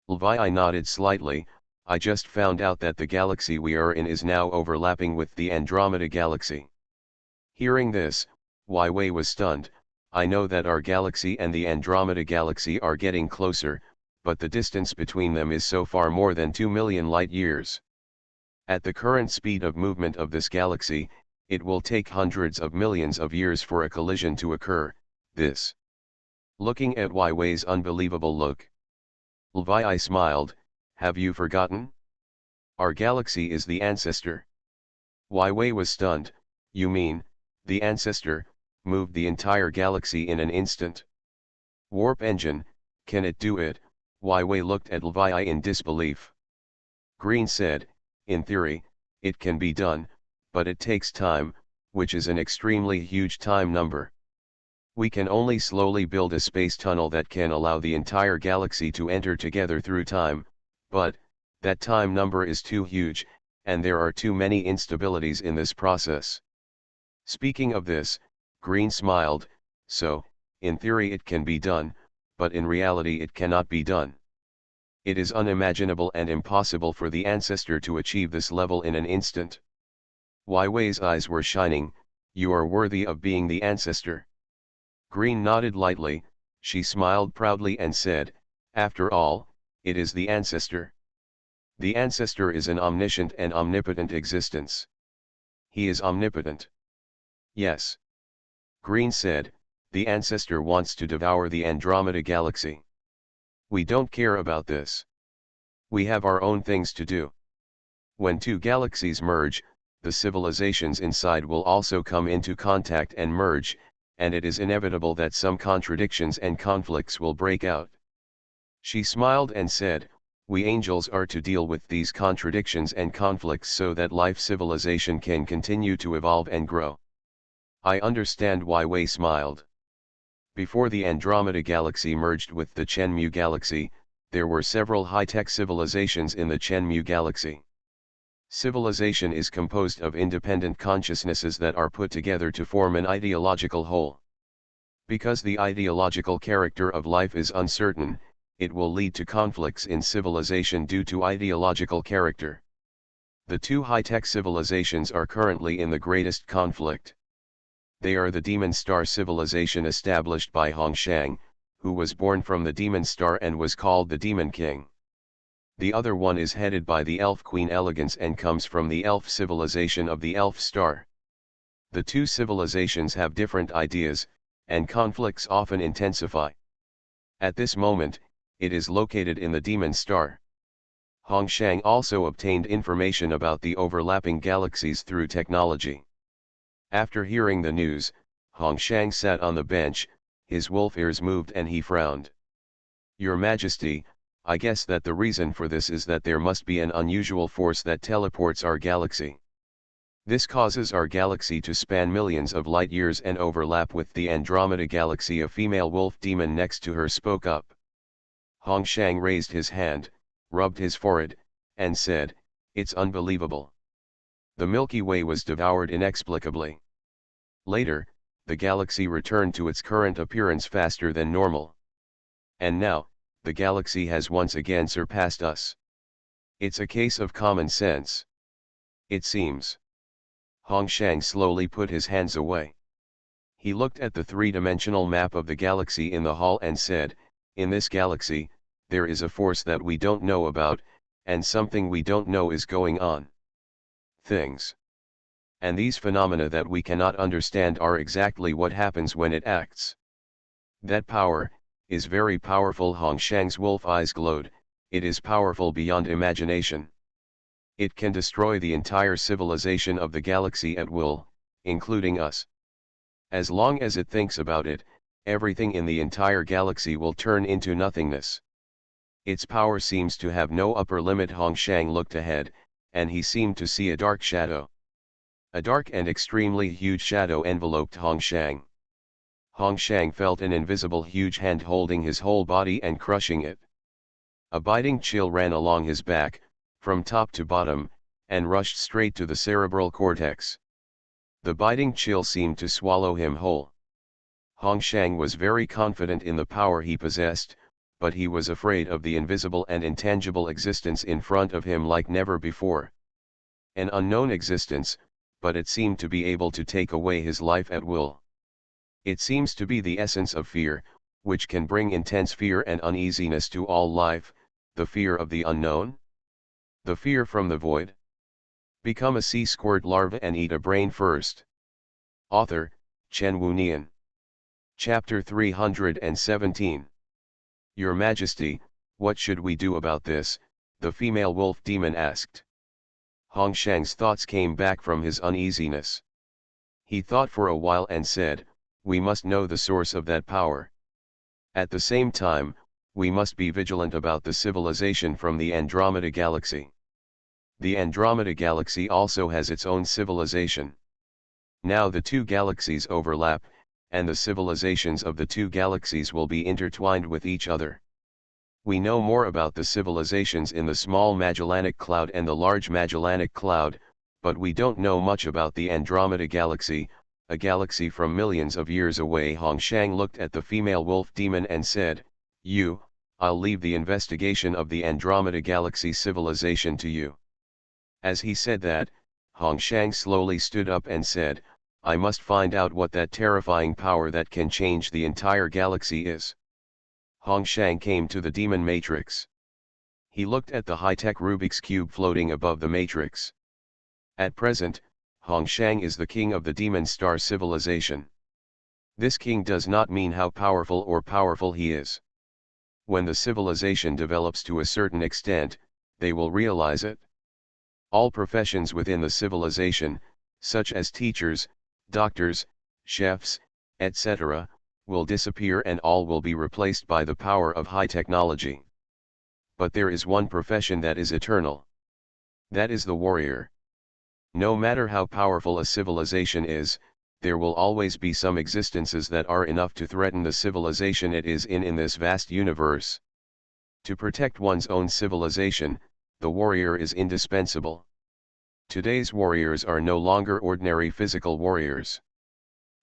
Lvi nodded slightly. "I just found out that the galaxy we are in is now overlapping with the Andromeda Galaxy." Hearing this, Wei was stunned. "I know that our galaxy and the Andromeda Galaxy are getting closer, but the distance between them is so far more than 2 million light-years. At the current speed of movement of this galaxy, it will take hundreds of millions of years for a collision to occur." Looking at Wei's unbelievable look, Lvi smiled. "Have you forgotten? Our galaxy is the ancestor." Wei was stunned. "You mean, the ancestor moved the entire galaxy in an instant? Warp engine, can it do it?" Wei looked at Lvi in disbelief. Green said, "In theory, it can be done, but it takes time, which is an extremely huge time number. We can only slowly build a space tunnel that can allow the entire galaxy to enter together through time, but that time number is too huge, and there are too many instabilities in this process." Speaking of this, Green smiled. "So, in theory it can be done, but in reality it cannot be done. It is unimaginable and impossible for the ancestor to achieve this level in an instant." Wei's eyes were shining. "You are worthy of being the ancestor." Green nodded lightly. She smiled proudly and said, "After all, it is the ancestor. The ancestor is an omniscient and omnipotent existence. He is omnipotent." "Yes." Green said, "The ancestor wants to devour the Andromeda Galaxy. We don't care about this. We have our own things to do. When 2 galaxies merge, the civilizations inside will also come into contact and merge, and it is inevitable that some contradictions and conflicts will break out. She smiled and said, "We angels are to deal with these contradictions and conflicts so that life civilization can continue to evolve and grow." I understand why Wei smiled. Before the Andromeda Galaxy merged with the Chenmu Galaxy, there were several high-tech civilizations in the Chenmu Galaxy. Civilization is composed of independent consciousnesses that are put together to form an ideological whole. Because the ideological character of life is uncertain, it will lead to conflicts in civilization due to ideological character. The two high-tech civilizations are currently in the greatest conflict. They are the Demon Star civilization established by Hongshang, who was born from the Demon Star and was called the Demon King. The other one is headed by the Elf Queen Elegance and comes from the Elf civilization of the Elf Star. The two civilizations have different ideas, and conflicts often intensify. At this moment, it is located in the Demon Star. Hongshang also obtained information about the overlapping galaxies through technology. After hearing the news, Hongshang sat on the bench, his wolf ears moved and he frowned. "Your Majesty, I guess that the reason for this is that there must be an unusual force that teleports our galaxy. This causes our galaxy to span millions of light years and overlap with the Andromeda Galaxy." A female wolf demon next to her spoke up. Hongshang raised his hand, rubbed his forehead, and said, "It's unbelievable." The Milky Way was devoured inexplicably. Later, the galaxy returned to its current appearance faster than normal. And now, the galaxy has once again surpassed us. It's a case of common sense. It seems. Hongshang slowly put his hands away. He looked at the three-dimensional map of the galaxy in the hall and said, "In this galaxy, there is a force that we don't know about, and something we don't know is going on. Things. And these phenomena that we cannot understand are exactly what happens when it acts. That power is very powerful." Hongshang's wolf eyes glowed. "It is powerful beyond imagination. It can destroy the entire civilization of the galaxy at will, including us. As long as it thinks about it, everything in the entire galaxy will turn into nothingness. Its power seems to have no upper limit." Hongshang looked ahead, and he seemed to see a dark shadow. A dark and extremely huge shadow enveloped Hongshang. Hongshang felt an invisible huge hand holding his whole body and crushing it. A biting chill ran along his back, from top to bottom, and rushed straight to the cerebral cortex. The biting chill seemed to swallow him whole. Hongshang was very confident in the power he possessed, but he was afraid of the invisible and intangible existence in front of him like never before. An unknown existence, but it seemed to be able to take away his life at will. It seems to be the essence of fear, which can bring intense fear and uneasiness to all life, the fear of the unknown. The fear from the void. Become a sea squirt larva and eat a brain first. Author, Chen Wunian. Chapter 317. Your Majesty, what should we do about this? The female wolf demon asked. Hongshang's thoughts came back from his uneasiness. He thought for a while and said, "We must know the source of that power. At the same time, we must be vigilant about the civilization from the Andromeda Galaxy. The Andromeda Galaxy also has its own civilization. Now the two galaxies overlap, and the civilizations of the two galaxies will be intertwined with each other. We know more about the civilizations in the Small Magellanic Cloud and the Large Magellanic Cloud, but we don't know much about the Andromeda Galaxy, a galaxy from millions of years away." Hongshang looked at the female wolf demon and said, I'll leave the investigation of the Andromeda Galaxy civilization to you." As he said that, Hongshang slowly stood up and said, "I must find out what that terrifying power that can change the entire galaxy is." Hongshang came to the demon matrix. He looked at the high-tech Rubik's Cube floating above the matrix. At present, Hongshang is the king of the Demon Star civilization. This king does not mean how powerful he is. When the civilization develops to a certain extent, they will realize it. All professions within the civilization, such as teachers, doctors, chefs, etc., will disappear and all will be replaced by the power of high technology. But there is one profession that is eternal. That is the warrior. No matter how powerful a civilization is, there will always be some existences that are enough to threaten the civilization it is in this vast universe. To protect one's own civilization, the warrior is indispensable. Today's warriors are no longer ordinary physical warriors.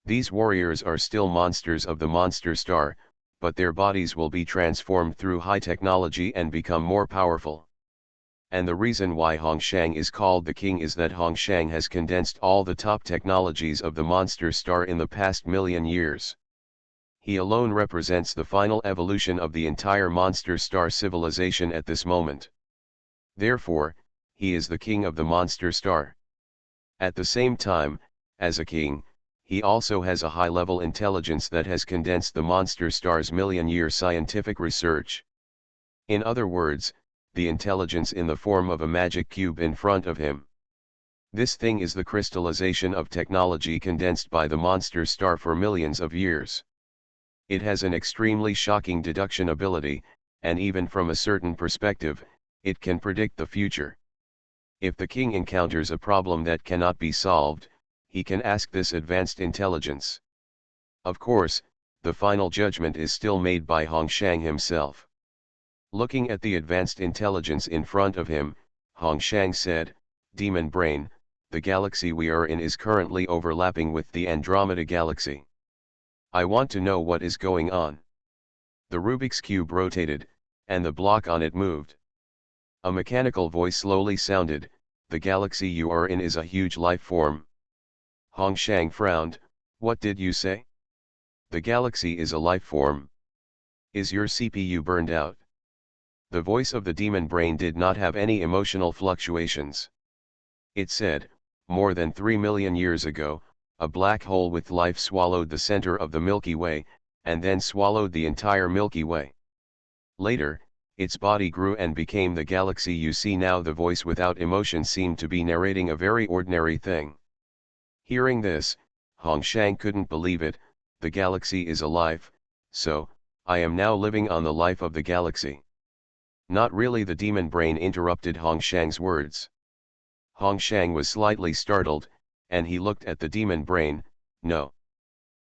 These warriors are still monsters of the monster star, but their bodies will be transformed through high technology and become more powerful. And the reason why Hongshang is called the king is that Hongshang has condensed all the top technologies of the monster star in the past million years. He alone represents the final evolution of the entire monster star civilization at this moment. Therefore, he is the king of the monster star. At the same time, as a king, he also has a high-level intelligence that has condensed the monster star's million-year scientific research. In other words, the intelligence in the form of a magic cube in front of him. This thing is the crystallization of technology condensed by the monster star for millions of years. It has an extremely shocking deduction ability, and even from a certain perspective, it can predict the future. If the king encounters a problem that cannot be solved, he can ask this advanced intelligence. Of course, the final judgment is still made by Hongshang himself. Looking at the advanced intelligence in front of him, Hongshang said, "Demon brain, the galaxy we are in is currently overlapping with the Andromeda galaxy. I want to know what is going on." The Rubik's Cube rotated, and the block on it moved. A mechanical voice slowly sounded, "The galaxy you are in is a huge life form." Hongshang frowned, "What did you say?" "The galaxy is a life form. Is your CPU burned out?" The voice of the demon brain did not have any emotional fluctuations. It said, "More than 3 million years ago, a black hole with life swallowed the center of the Milky Way, and then swallowed the entire Milky Way. Later, its body grew and became the galaxy you see now." The voice without emotion seemed to be narrating a very ordinary thing. Hearing this, Hongshang couldn't believe it. "The galaxy is alive, so, I am now living on the life of the galaxy." "Not really," the demon brain interrupted Hongshang's words. Hongshang was slightly startled, and he looked at the demon brain. "No.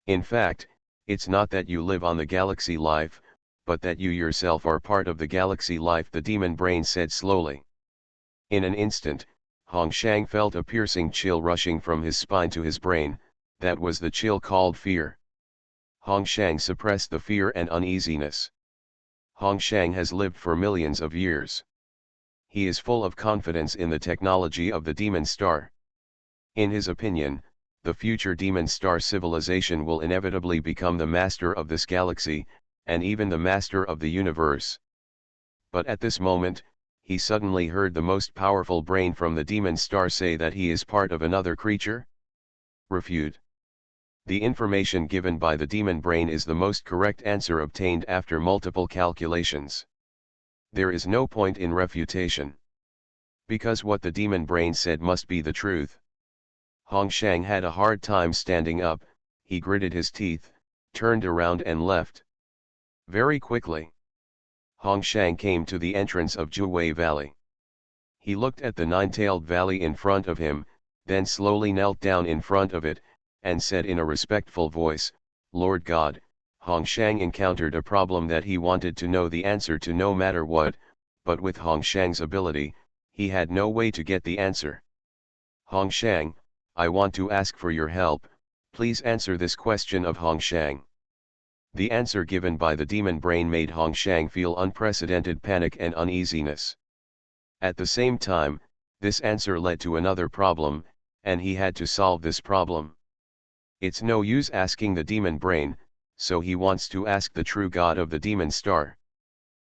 In fact, it's not that you live on the galaxy life, but that you yourself are part of the galaxy life," the demon brain said slowly. In an instant, Hongshang felt a piercing chill rushing from his spine to his brain. That was the chill called fear. Hongshang suppressed the fear and uneasiness. Hongshang has lived for millions of years. He is full of confidence in the technology of the demon star. In his opinion, the future demon star civilization will inevitably become the master of this galaxy, and even the master of the universe. But at this moment, he suddenly heard the most powerful brain from the demon star say that he is part of another creature. Refute. The information given by the demon brain is the most correct answer obtained after multiple calculations. There is no point in refutation. Because what the demon brain said must be the truth. Hongshang had a hard time standing up. He gritted his teeth, turned around and left. Very quickly, Hongshang came to the entrance of Juwei Valley. He looked at the nine-tailed valley in front of him, then slowly knelt down in front of it, and said in a respectful voice, "Lord God." Hongshang encountered a problem that he wanted to know the answer to no matter what, but with Hongshang's ability, he had no way to get the answer. "Hongshang, I want to ask for your help, please answer this question of Hongshang." The answer given by the demon brain made Hongshang feel unprecedented panic and uneasiness. At the same time, this answer led to another problem, and he had to solve this problem. It's no use asking the demon brain, so he wants to ask the true god of the demon star.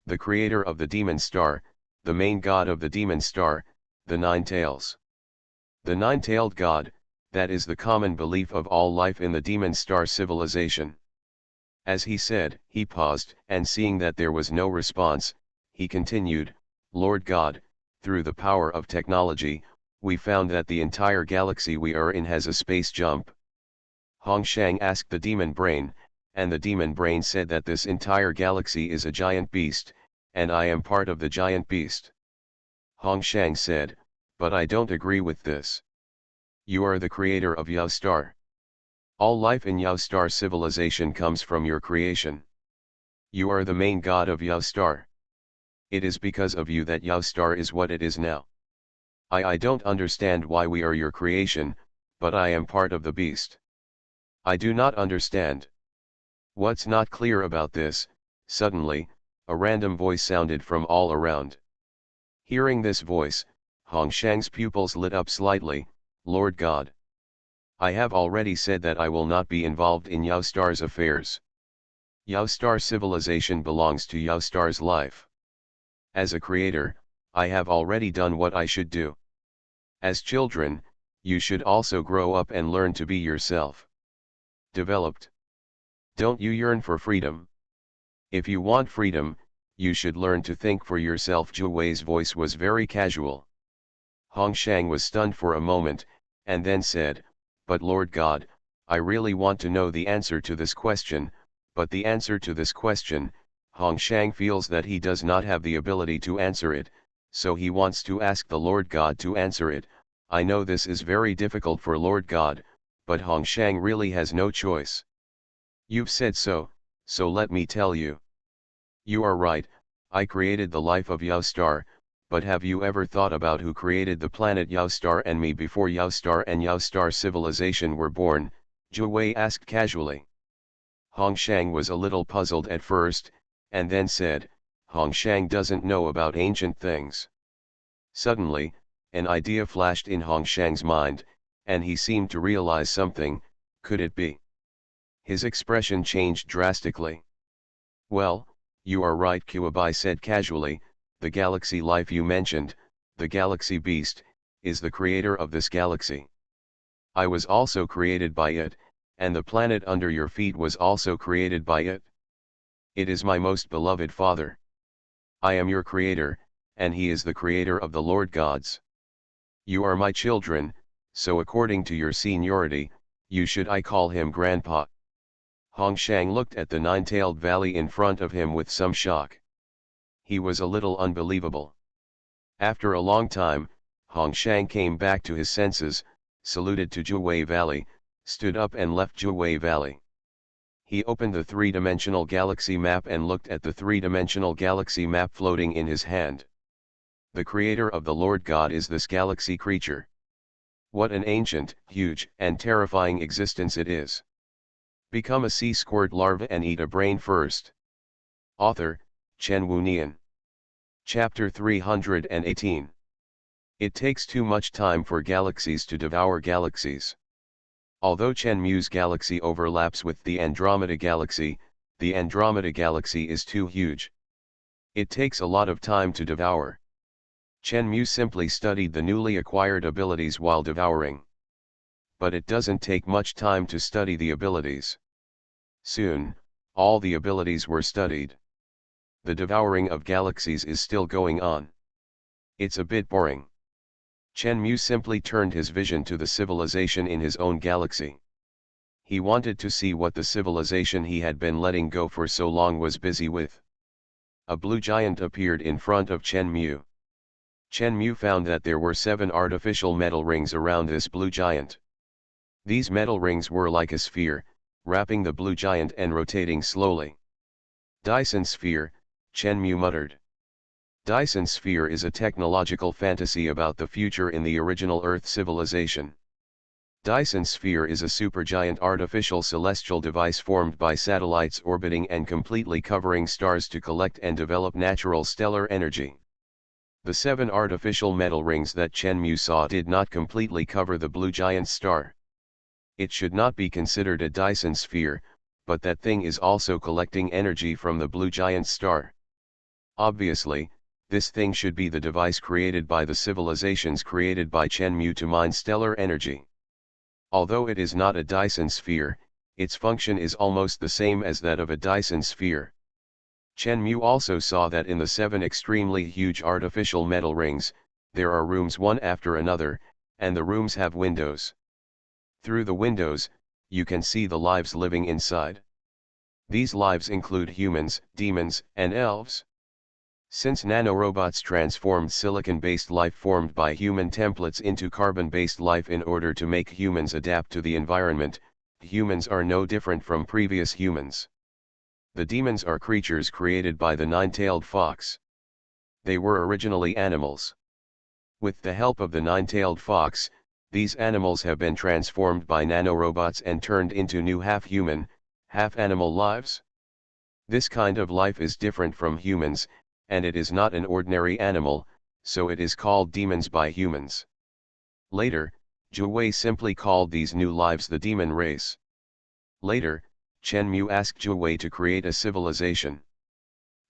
The creator of the demon star, the main god of the demon star, the nine tails. The nine-tailed god, that is the common belief of all life in the demon star civilization. As he said, he paused, and seeing that there was no response, he continued, "Lord God, through the power of technology, we found that the entire galaxy we are in has a space jump. Hongshang asked the demon brain, and the demon brain said that this entire galaxy is a giant beast, and I am part of the giant beast. Hongshang said, but I don't agree with this. You are the creator of Yao Star. All life in Yao Star civilization comes from your creation. You are the main god of Yao Star. It is because of you that Yao Star is what it is now. I don't understand why we are your creation, but I am part of the beast. I do not understand. What's not clear about this? Suddenly, a random voice sounded from all around. Hearing this voice, Hongshang's pupils lit up slightly. Lord God, I have already said that I will not be involved in Yao Star's affairs. Yao Star civilization belongs to Yao Star's life. As a creator, I have already done what I should do. As children, you should also grow up and learn to be yourself. Developed. Don't you yearn for freedom? If you want freedom, you should learn to think for yourself. Zhu Wei's voice was very casual. Hongshang was stunned for a moment, and then said, but Lord God, I really want to know the answer to this question, but the answer to this question, Hongshang feels that he does not have the ability to answer it, so he wants to ask the Lord God to answer it. I know this is very difficult for Lord God, but Hongshang really has no choice. You've said so, so let me tell you. You are right, I created the life of Yao Star, but have you ever thought about who created the planet Yao Star and me before Yao Star and Yao Star civilization were born? Zhu Wei asked casually. Hongshang was a little puzzled at first, and then said, Hongshang doesn't know about ancient things. Suddenly, an idea flashed in Hongshang's mind, and he seemed to realize something. Could it be? His expression changed drastically. Well, you are right, Kuabai said casually, the galaxy life you mentioned, the galaxy beast, is the creator of this galaxy. I was also created by it, and the planet under your feet was also created by it. It is my most beloved Father. I am your creator, and he is the creator of the Lord gods. You are my children, so according to your seniority, you should I call him Grandpa. Hongshang looked at the nine-tailed valley in front of him with some shock. He was a little unbelievable. After a long time, Hongshang came back to his senses, saluted to Zhu Wei Valley, stood up and left Zhu Wei Valley. He opened the three-dimensional galaxy map and looked at the three-dimensional galaxy map floating in his hand. The creator of the Lord God is this galaxy creature. What an ancient, huge, and terrifying existence it is. Become a sea squirt larva and eat a brain first. Author, Chen Wunian. Chapter 318. It takes too much time for galaxies to devour galaxies. Although Chenmu's galaxy overlaps with the Andromeda Galaxy, the Andromeda Galaxy is too huge. It takes a lot of time to devour. Chenmu simply studied the newly acquired abilities while devouring. But it doesn't take much time to study the abilities. Soon, all the abilities were studied. The devouring of galaxies is still going on. It's a bit boring. Chenmu simply turned his vision to the civilization in his own galaxy. He wanted to see what the civilization he had been letting go for so long was busy with. A blue giant appeared in front of Chenmu. Chenmu found that there were 7 artificial metal rings around this blue giant. These metal rings were like a sphere, wrapping the blue giant and rotating slowly. Dyson sphere, Chenmu muttered. Dyson sphere is a technological fantasy about the future in the original Earth civilization. Dyson sphere is a supergiant artificial celestial device formed by satellites orbiting and completely covering stars to collect and develop natural stellar energy. The 7 artificial metal rings that Chenmu saw did not completely cover the blue giant star. It should not be considered a Dyson sphere, but that thing is also collecting energy from the blue giant star. Obviously, this thing should be the device created by the civilizations created by Chenmu to mine stellar energy. Although it is not a Dyson sphere, its function is almost the same as that of a Dyson sphere. Chenmu also saw that in the 7 extremely huge artificial metal rings, there are rooms one after another, and the rooms have windows. Through the windows, you can see the lives living inside. These lives include humans, demons, and elves. Since nanorobots transformed silicon-based life formed by human templates into carbon-based life in order to make humans adapt to the environment, humans are no different from previous humans. The demons are creatures created by the nine-tailed fox. They were originally animals. With the help of the nine-tailed fox, these animals have been transformed by nanorobots and turned into new half-human, half-animal lives. This kind of life is different from humans, and it is not an ordinary animal, so it is called demons by humans. Later, Zhu simply called these new lives the demon race. Later, Chen Mu asked Zhu to create a civilization.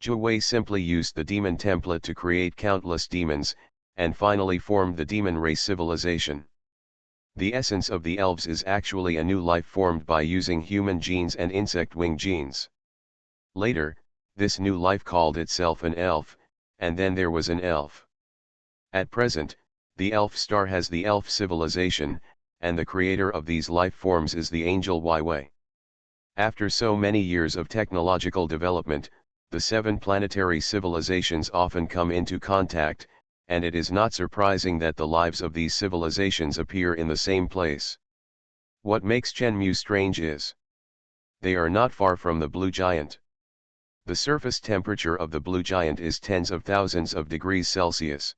Zhu simply used the demon template to create countless demons, and finally formed the demon race civilization. The essence of the elves is actually a new life formed by using human genes and insect wing genes. Later, this new life called itself an elf, and then there was an elf. At present, the elf star has the elf civilization, and the creator of these life forms is the angel Yi. After so many years of technological development, the 7 planetary civilizations often come into contact, and it is not surprising that the lives of these civilizations appear in the same place. What makes Chenmu strange is they are not far from the blue giant. The surface temperature of the blue giant is tens of thousands of degrees Celsius.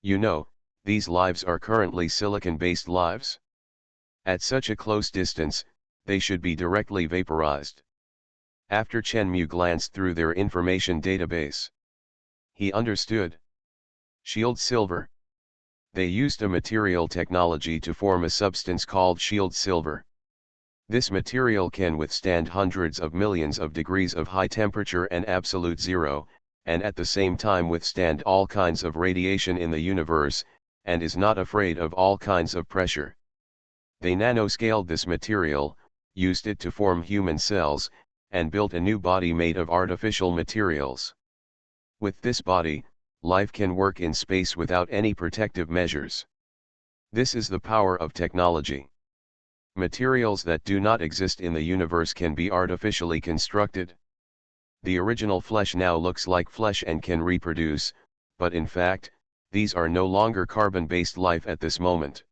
You know, these lives are currently silicon-based lives. At such a close distance, they should be directly vaporized. After Chenmu glanced through their information database, he understood. Shield silver. They used a material technology to form a substance called shield silver. This material can withstand hundreds of millions of degrees of high temperature and absolute zero, and at the same time withstand all kinds of radiation in the universe, and is not afraid of all kinds of pressure. They nanoscaled this material, used it to form human cells, and built a new body made of artificial materials. With this body, life can work in space without any protective measures. This is the power of technology. Materials that do not exist in the universe can be artificially constructed. The original flesh now looks like flesh and can reproduce, but in fact, these are no longer carbon-based life at this moment.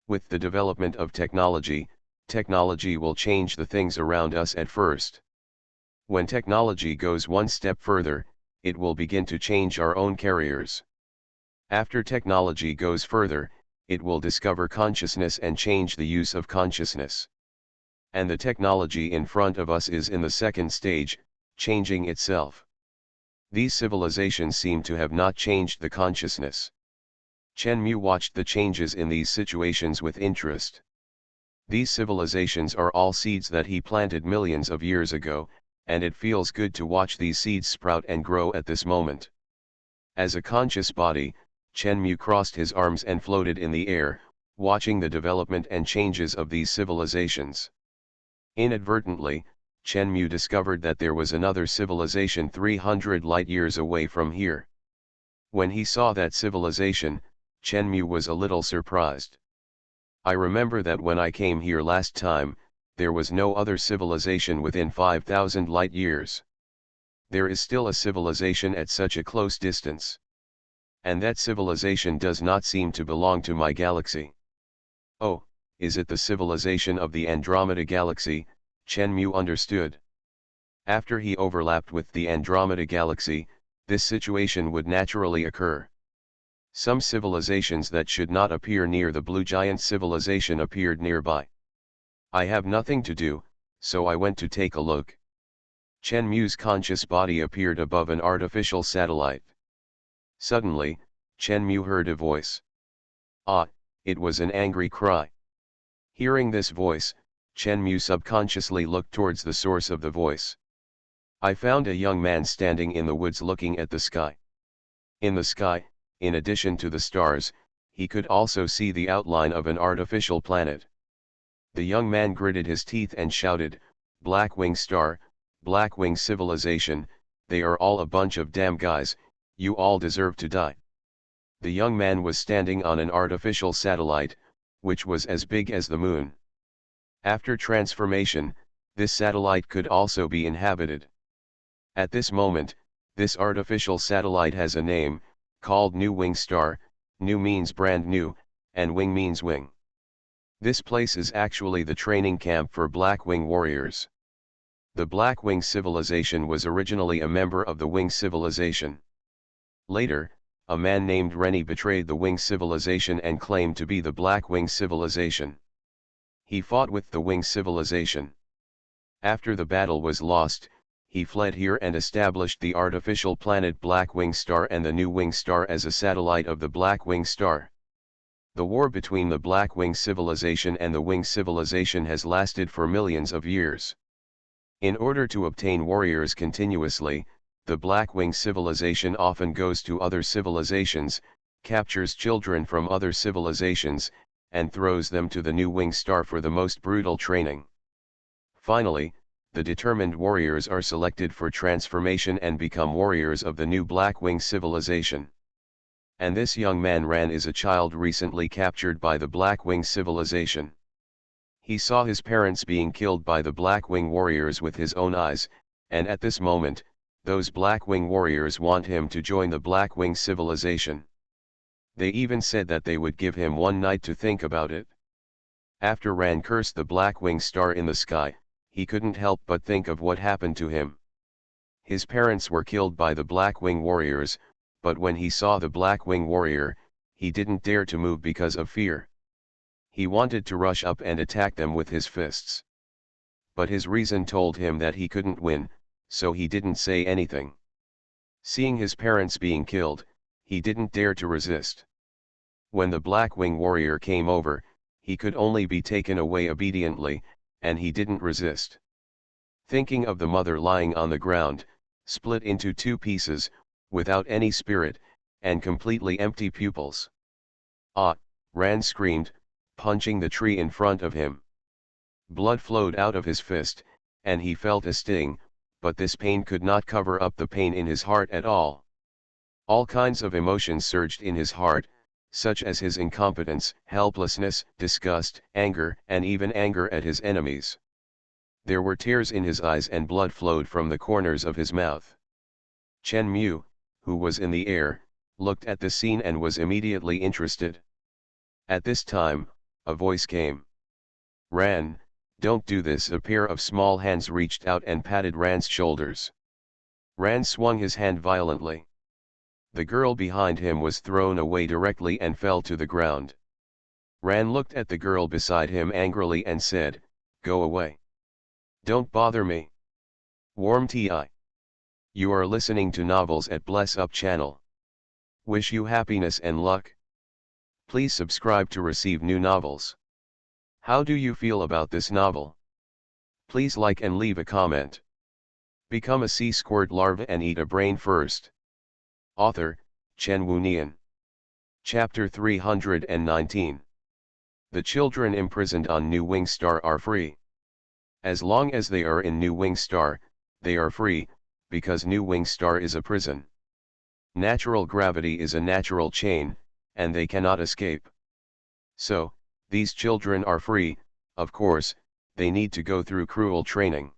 With the development of technology, technology will change the things around us at first. When technology goes one step further, it will begin to change our own carriers. After technology goes further, it will discover consciousness and change the use of consciousness. And the technology in front of us is in the second stage, changing itself. These civilizations seem to have not changed the consciousness. Chen Mu watched the changes in these situations with interest. These civilizations are all seeds that he planted millions of years ago, and it feels good to watch these seeds sprout and grow at this moment. As a conscious body, Chen Mu crossed his arms and floated in the air, watching the development and changes of these civilizations. Inadvertently, Chen Mu discovered that there was another civilization 300 light-years away from here. When he saw that civilization, Chen Mu was a little surprised. I remember that when I came here last time, there was no other civilization within 5,000 light-years. There is still a civilization at such a close distance. And that civilization does not seem to belong to my galaxy. Oh, is it the civilization of the Andromeda galaxy? Chen Mu understood. After he overlapped with the Andromeda galaxy, this situation would naturally occur. Some civilizations that should not appear near the blue giant civilization appeared nearby. I have nothing to do, so I went to take a look. Chen Mu's conscious body appeared above an artificial satellite. Suddenly, Chen Mu heard a voice. Ah, it was an angry cry. Hearing this voice, Chen Mu subconsciously looked towards the source of the voice. I found a young man standing in the woods looking at the sky. In the sky, in addition to the stars, he could also see the outline of an artificial planet. The young man gritted his teeth and shouted, "Blackwing Star, Blackwing Civilization, they are all a bunch of damn guys, you all deserve to die." The young man was standing on an artificial satellite, which was as big as the moon. After transformation, this satellite could also be inhabited. At this moment, this artificial satellite has a name, called New Wing Star. New means brand new, and wing means wing. This place is actually the training camp for Black Wing warriors. The Black Wing civilization was originally a member of the Wing civilization. Later, a man named Rennie betrayed the Wing civilization and claimed to be the Black Wing civilization. He fought with the Wing civilization. After the battle was lost, he fled here and established the artificial planet Black Wing Star and the New Wing Star as a satellite of the Black Wing Star. The war between the Black Wing civilization and the Wing civilization has lasted for millions of years. In order to obtain warriors continuously, the Black Wing civilization often goes to other civilizations, captures children from other civilizations, and throws them to the New Wing Star for the most brutal training. Finally, the determined warriors are selected for transformation and become warriors of the new Black Wing civilization. And this young man Ran is a child recently captured by the Black Wing civilization. He saw his parents being killed by the Black Wing warriors with his own eyes, and at this moment, those Black Wing warriors want him to join the Black Wing civilization. They even said that they would give him one night to think about it. After Ran cursed the Black Wing Star in the sky, he couldn't help but think of what happened to him. His parents were killed by the Black Wing warriors, but when he saw the Black Wing warrior, he didn't dare to move because of fear. He wanted to rush up and attack them with his fists. But his reason told him that he couldn't win, so he didn't say anything. Seeing his parents being killed, he didn't dare to resist. When the Black Wing warrior came over, he could only be taken away obediently, and he didn't resist. Thinking of the mother lying on the ground, split into two pieces, without any spirit, and completely empty pupils. Ah! Ran screamed, punching the tree in front of him. Blood flowed out of his fist, and he felt a sting, but this pain could not cover up the pain in his heart at all. All kinds of emotions surged in his heart, such as his incompetence, helplessness, disgust, anger, and even anger at his enemies. There were tears in his eyes and blood flowed from the corners of his mouth. Chen Mu, who was in the air, looked at the scene and was immediately interested. At this time, a voice came. Ran, don't do this. A pair of small hands reached out and patted Ran's shoulders. Ran swung his hand violently. The girl behind him was thrown away directly and fell to the ground. Ran looked at the girl beside him angrily and said, "Go away. Don't bother me." Warm TI. You are listening to novels at Bless Up channel. Wish you happiness and luck. Please subscribe to receive new novels. How do you feel about this novel? Please like and leave a comment. Become a sea squirt larva and eat a brain first. Author, Chen Wunian. Chapter 319. The children imprisoned on New Wing Star are free. As long as they are in New Wing Star, they are free, because New Wing Star is a prison. Natural gravity is a natural chain, and they cannot escape. So, these children are free. Of course, they need to go through cruel training.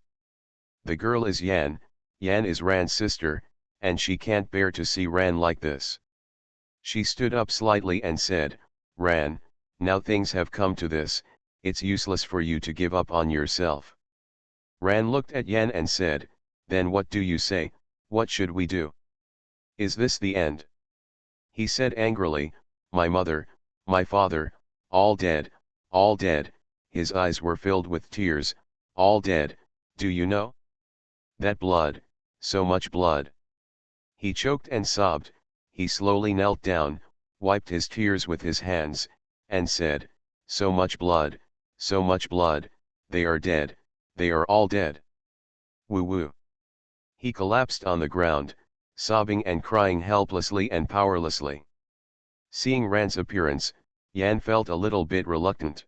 The girl is Yan. Yan is Ran's sister, and she can't bear to see Ran like this. She stood up slightly and said, "Ran, now things have come to this, it's useless for you to give up on yourself." Ran looked at Yan and said, "Then what do you say? What should we do? Is this the end?" He said angrily, "My mother, my father, all dead, all dead." His eyes were filled with tears. "All dead, do you know? That blood, so much blood." He choked and sobbed. He slowly knelt down, wiped his tears with his hands, and said, "So much blood, so much blood, they are dead, they are all dead. Woo woo." He collapsed on the ground, sobbing and crying helplessly and powerlessly. Seeing Ran's appearance, Yan felt a little bit reluctant.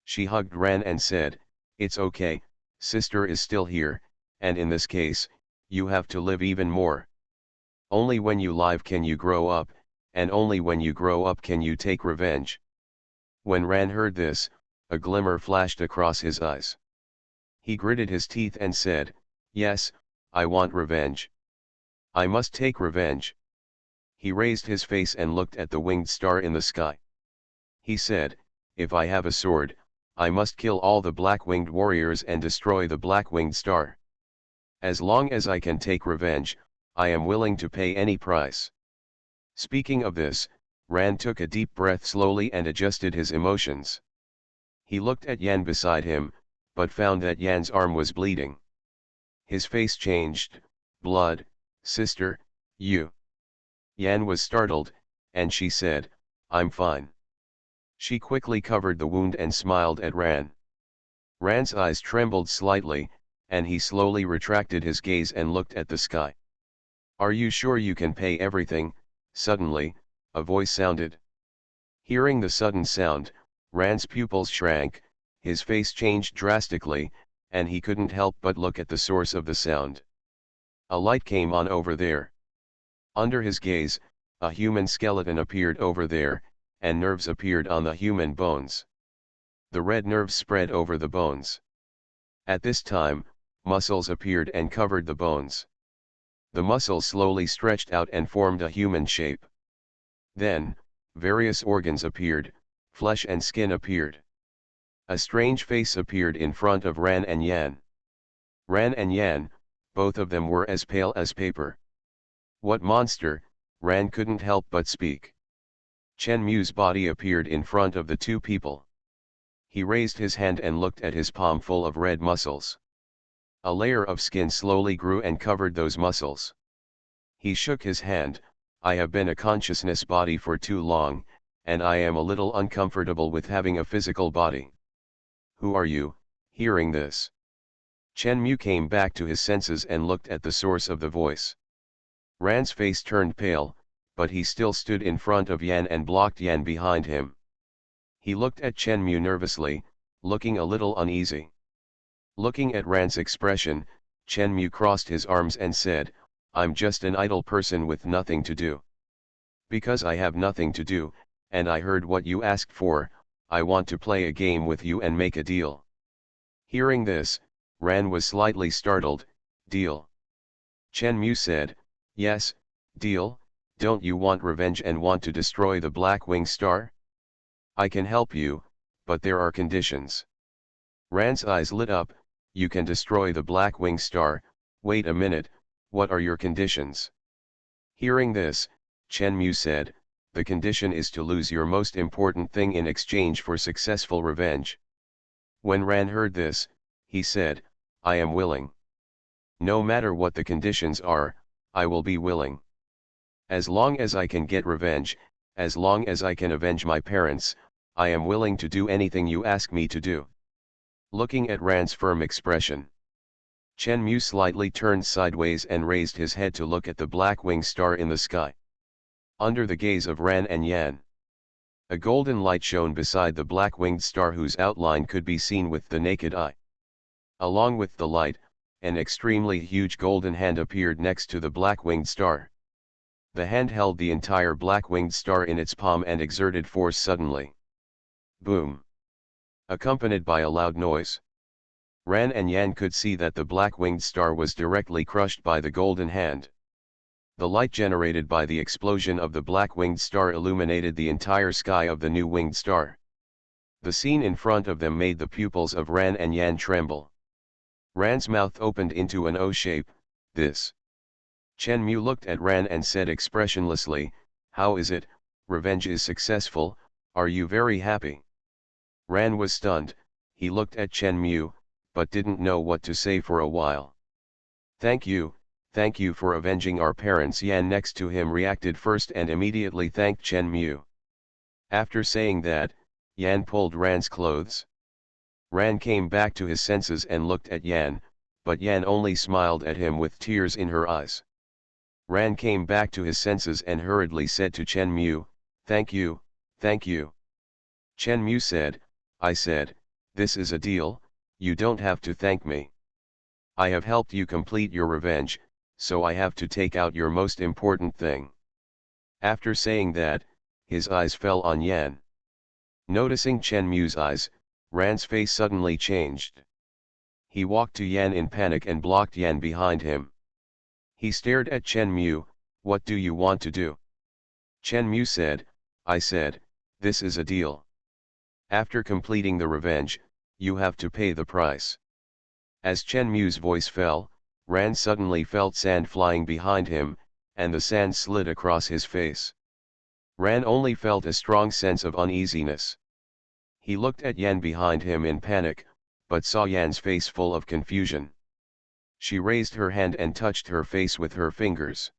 She hugged Ran and said, "It's okay, sister is still here, and in this case, you have to live even more. Only when you live can you grow up, and only when you grow up can you take revenge. When Ran heard this, a glimmer flashed across his eyes. He gritted his teeth and said, "Yes, I want revenge. I must take revenge." He raised his face and looked at the winged star in the sky. He said, "If I have a sword, I must kill all the black-winged warriors and destroy the black-winged star. As long as I can take revenge, I am willing to pay any price." Speaking of this, Ran took a deep breath slowly and adjusted his emotions. He looked at Yan beside him, but found that Yan's arm was bleeding. His face changed. "Blood, sister, you." Yan was startled, and she said, "I'm fine." She quickly covered the wound and smiled at Ran. Ran's eyes trembled slightly, and he slowly retracted his gaze and looked at the sky. "Are you sure you can pay everything?" Suddenly, a voice sounded. Hearing the sudden sound, Ran's pupils shrank, his face changed drastically, and he couldn't help but look at the source of the sound. A light came on over there. Under his gaze, a human skeleton appeared over there, and nerves appeared on the human bones. The red nerves spread over the bones. At this time, muscles appeared and covered the bones. The muscles slowly stretched out and formed a human shape. Then, various organs appeared, flesh and skin appeared. A strange face appeared in front of Ran and Yan. Ran and Yan, both of them were as pale as paper. "What monster?" Ran couldn't help but speak. Chen Mu's body appeared in front of the two people. He raised his hand and looked at his palm full of red muscles. A layer of skin slowly grew and covered those muscles. He shook his hand. "I have been a consciousness body for too long, and I am a little uncomfortable with having a physical body." "Who are you?" Hearing this, Chen Mu came back to his senses and looked at the source of the voice. Ran's face turned pale, but he still stood in front of Yan and blocked Yan behind him. He looked at Chen Mu nervously, looking a little uneasy. Looking at Ran's expression, Chen Mu crossed his arms and said, "I'm just an idle person with nothing to do. Because I have nothing to do, and I heard what you asked for, I want to play a game with you and make a deal." Hearing this, Ran was slightly startled. "Deal?" Chen Mu said, "Yes, deal. Don't you want revenge and want to destroy the Black Wing Star? I can help you, but there are conditions." Ran's eyes lit up. "You can destroy the Black Wing Star, wait a minute, what are your conditions?" Hearing this, Chen Mu said, "The condition is to lose your most important thing in exchange for successful revenge." When Ran heard this, he said, "I am willing. No matter what the conditions are, I will be willing. As long as I can get revenge, as long as I can avenge my parents, I am willing to do anything you ask me to do." Looking at Ran's firm expression, Chen Mu slightly turned sideways and raised his head to look at the black wing star in the sky. Under the gaze of Ran and Yan, a golden light shone beside the black-winged star whose outline could be seen with the naked eye. Along with the light, an extremely huge golden hand appeared next to the black-winged star. The hand held the entire black-winged star in its palm and exerted force suddenly. Boom! Accompanied by a loud noise. Ran and Yan could see that the black-winged star was directly crushed by the golden hand. The light generated by the explosion of the black-winged star illuminated the entire sky of the new winged star. The scene in front of them made the pupils of Ran and Yan tremble. Ran's mouth opened into an O shape. "This." Chen Mu looked at Ran and said expressionlessly, "How is it? Revenge is successful, are you very happy?" Ran was stunned. He looked at Chen Mu, but didn't know what to say for a while. Thank you for avenging our parents." Yan next to him reacted first and immediately thanked Chen Mu. After saying that, Yan pulled Ran's clothes. Ran came back to his senses and looked at Yan, but Yan only smiled at him with tears in her eyes. Ran came back to his senses and hurriedly said to Chen Mu, thank you. Chen Mu said, "I said, this is a deal, you don't have to thank me. I have helped you complete your revenge, so I have to take out your most important thing." After saying that, his eyes fell on Yan. Noticing Chen Mu's eyes, Ran's face suddenly changed. He walked to Yan in panic and blocked Yan behind him. He stared at Chen Mu. "What do you want to do?" Chen Mu said, "I said, this is a deal. After completing the revenge, you have to pay the price." As Chen Mu's voice fell, Ran suddenly felt sand flying behind him, and the sand slid across his face. Ran only felt a strong sense of uneasiness. He looked at Yan behind him in panic, but saw Yan's face full of confusion. She raised her hand and touched her face with her fingers.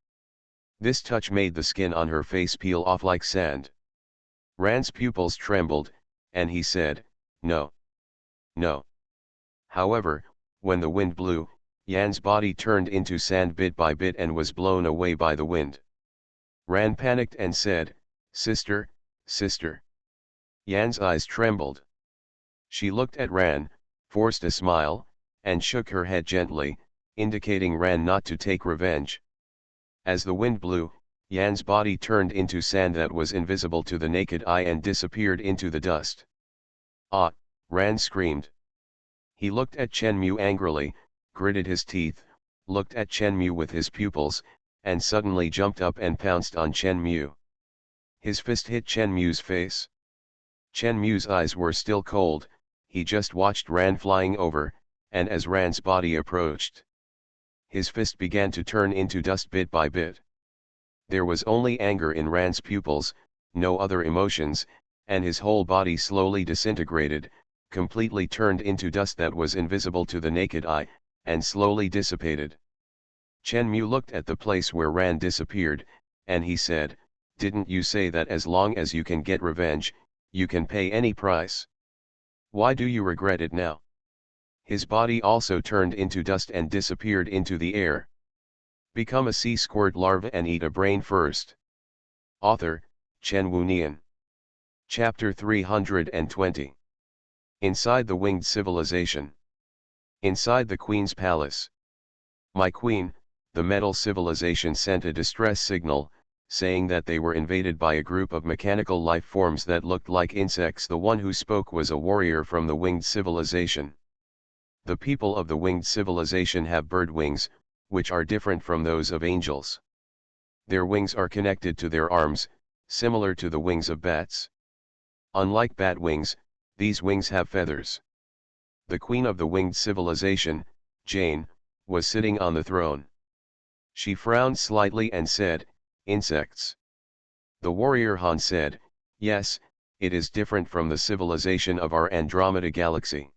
This touch made the skin on her face peel off like sand. Ran's pupils trembled, and he said, "No. No." However, when the wind blew, Yan's body turned into sand bit by bit and was blown away by the wind. Ran panicked and said, "Sister, sister." Yan's eyes trembled. She looked at Ran, forced a smile, and shook her head gently, indicating Ran not to take revenge. As the wind blew, Yan's body turned into sand that was invisible to the naked eye and disappeared into the dust. "Ah!" Ran screamed. He looked at Chen Mu angrily, gritted his teeth, looked at Chen Mu with his pupils, and suddenly jumped up and pounced on Chen Mu. His fist hit Chen Mu's face. Chen Mu's eyes were still cold. He just watched Ran flying over, and as Ran's body approached, his fist began to turn into dust bit by bit. There was only anger in Ran's pupils, no other emotions, and his whole body slowly disintegrated, completely turned into dust that was invisible to the naked eye, and slowly dissipated. Chen Mu looked at the place where Ran disappeared, and he said, "Didn't you say that as long as you can get revenge, you can pay any price? Why do you regret it now?" His body also turned into dust and disappeared into the air. Become a sea squirt larva and eat a brain first. Author, Chen Wunian. Chapter 320. Inside the Winged Civilization. Inside the Queen's Palace. "My queen," the metal civilization sent a distress signal, saying that they were invaded by a group of mechanical life forms that looked like insects. The one who spoke was a warrior from the Winged Civilization. The people of the Winged Civilization have bird wings, which are different from those of angels. Their wings are connected to their arms, similar to the wings of bats. Unlike bat wings, these wings have feathers. The queen of the Winged Civilization, Jane, was sitting on the throne. She frowned slightly and said, "Insects." The warrior Han said, "Yes, it is different from the civilization of our Andromeda galaxy.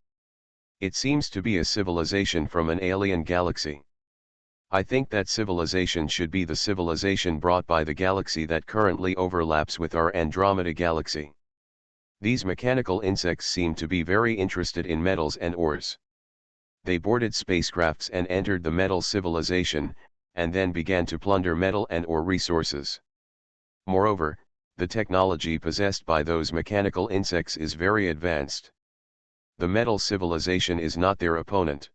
It seems to be a civilization from an alien galaxy. I think that civilization should be the civilization brought by the galaxy that currently overlaps with our Andromeda galaxy. These mechanical insects seem to be very interested in metals and ores. They boarded spacecrafts and entered the metal civilization, and then began to plunder metal and ore resources. Moreover, the technology possessed by those mechanical insects is very advanced. The metal civilization is not their opponent.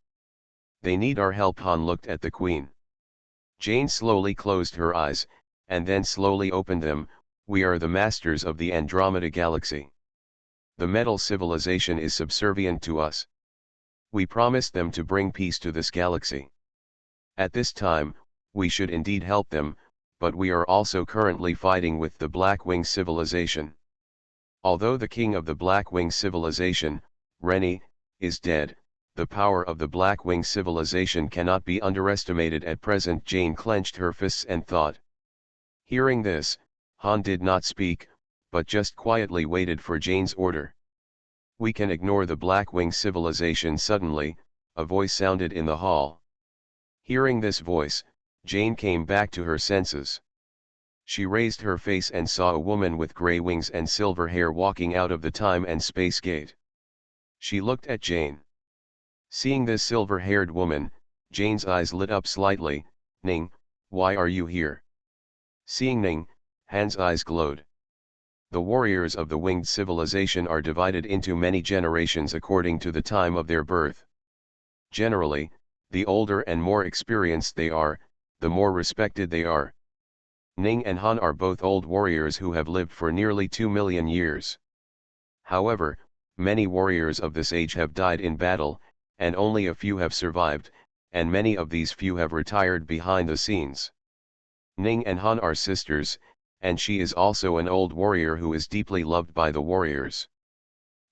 They need our help." Han looked at the queen. Jane slowly closed her eyes, and then slowly opened them. "We are the masters of the Andromeda galaxy. The metal civilization is subservient to us. We promised them to bring peace to this galaxy. At this time, we should indeed help them, but we are also currently fighting with the Blackwing civilization. Although the king of the Blackwing civilization, Rennie, is dead, the power of the Blackwing civilization cannot be underestimated at present." Jane clenched her fists and thought. Hearing this, Han did not speak, but just quietly waited for Jane's order. "We can ignore the Blackwing civilization." Suddenly, a voice sounded in the hall. Hearing this voice, Jane came back to her senses. She raised her face and saw a woman with gray wings and silver hair walking out of the time and space gate. She looked at Jane. Seeing this silver-haired woman, Jane's eyes lit up slightly. "Ning, why are you here?" Seeing Ning, Han's eyes glowed. The warriors of the winged civilization are divided into many generations according to the time of their birth. Generally, the older and more experienced they are, the more respected they are. Ning and Han are both old warriors who have lived for nearly 2 million years. However, many warriors of this age have died in battle, and only a few have survived, and many of these few have retired behind the scenes. Ning and Han are sisters, and she is also an old warrior who is deeply loved by the warriors.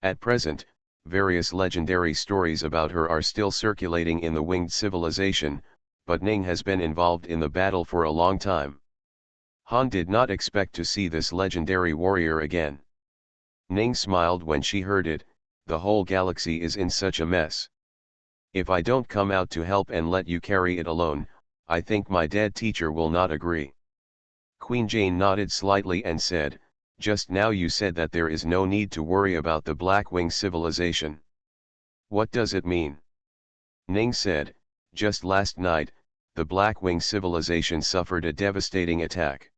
At present, various legendary stories about her are still circulating in the winged civilization, but Ning has been involved in the battle for a long time. Han did not expect to see this legendary warrior again. Ning smiled when she heard it. The whole galaxy is in such a mess. If I don't come out to help and let you carry it alone, I think my dead teacher will not agree. Queen Jane nodded slightly and said, just now you said that there is no need to worry about the Blackwing civilization. What does it mean? Ning said, just last night, the Blackwing civilization suffered a devastating attack.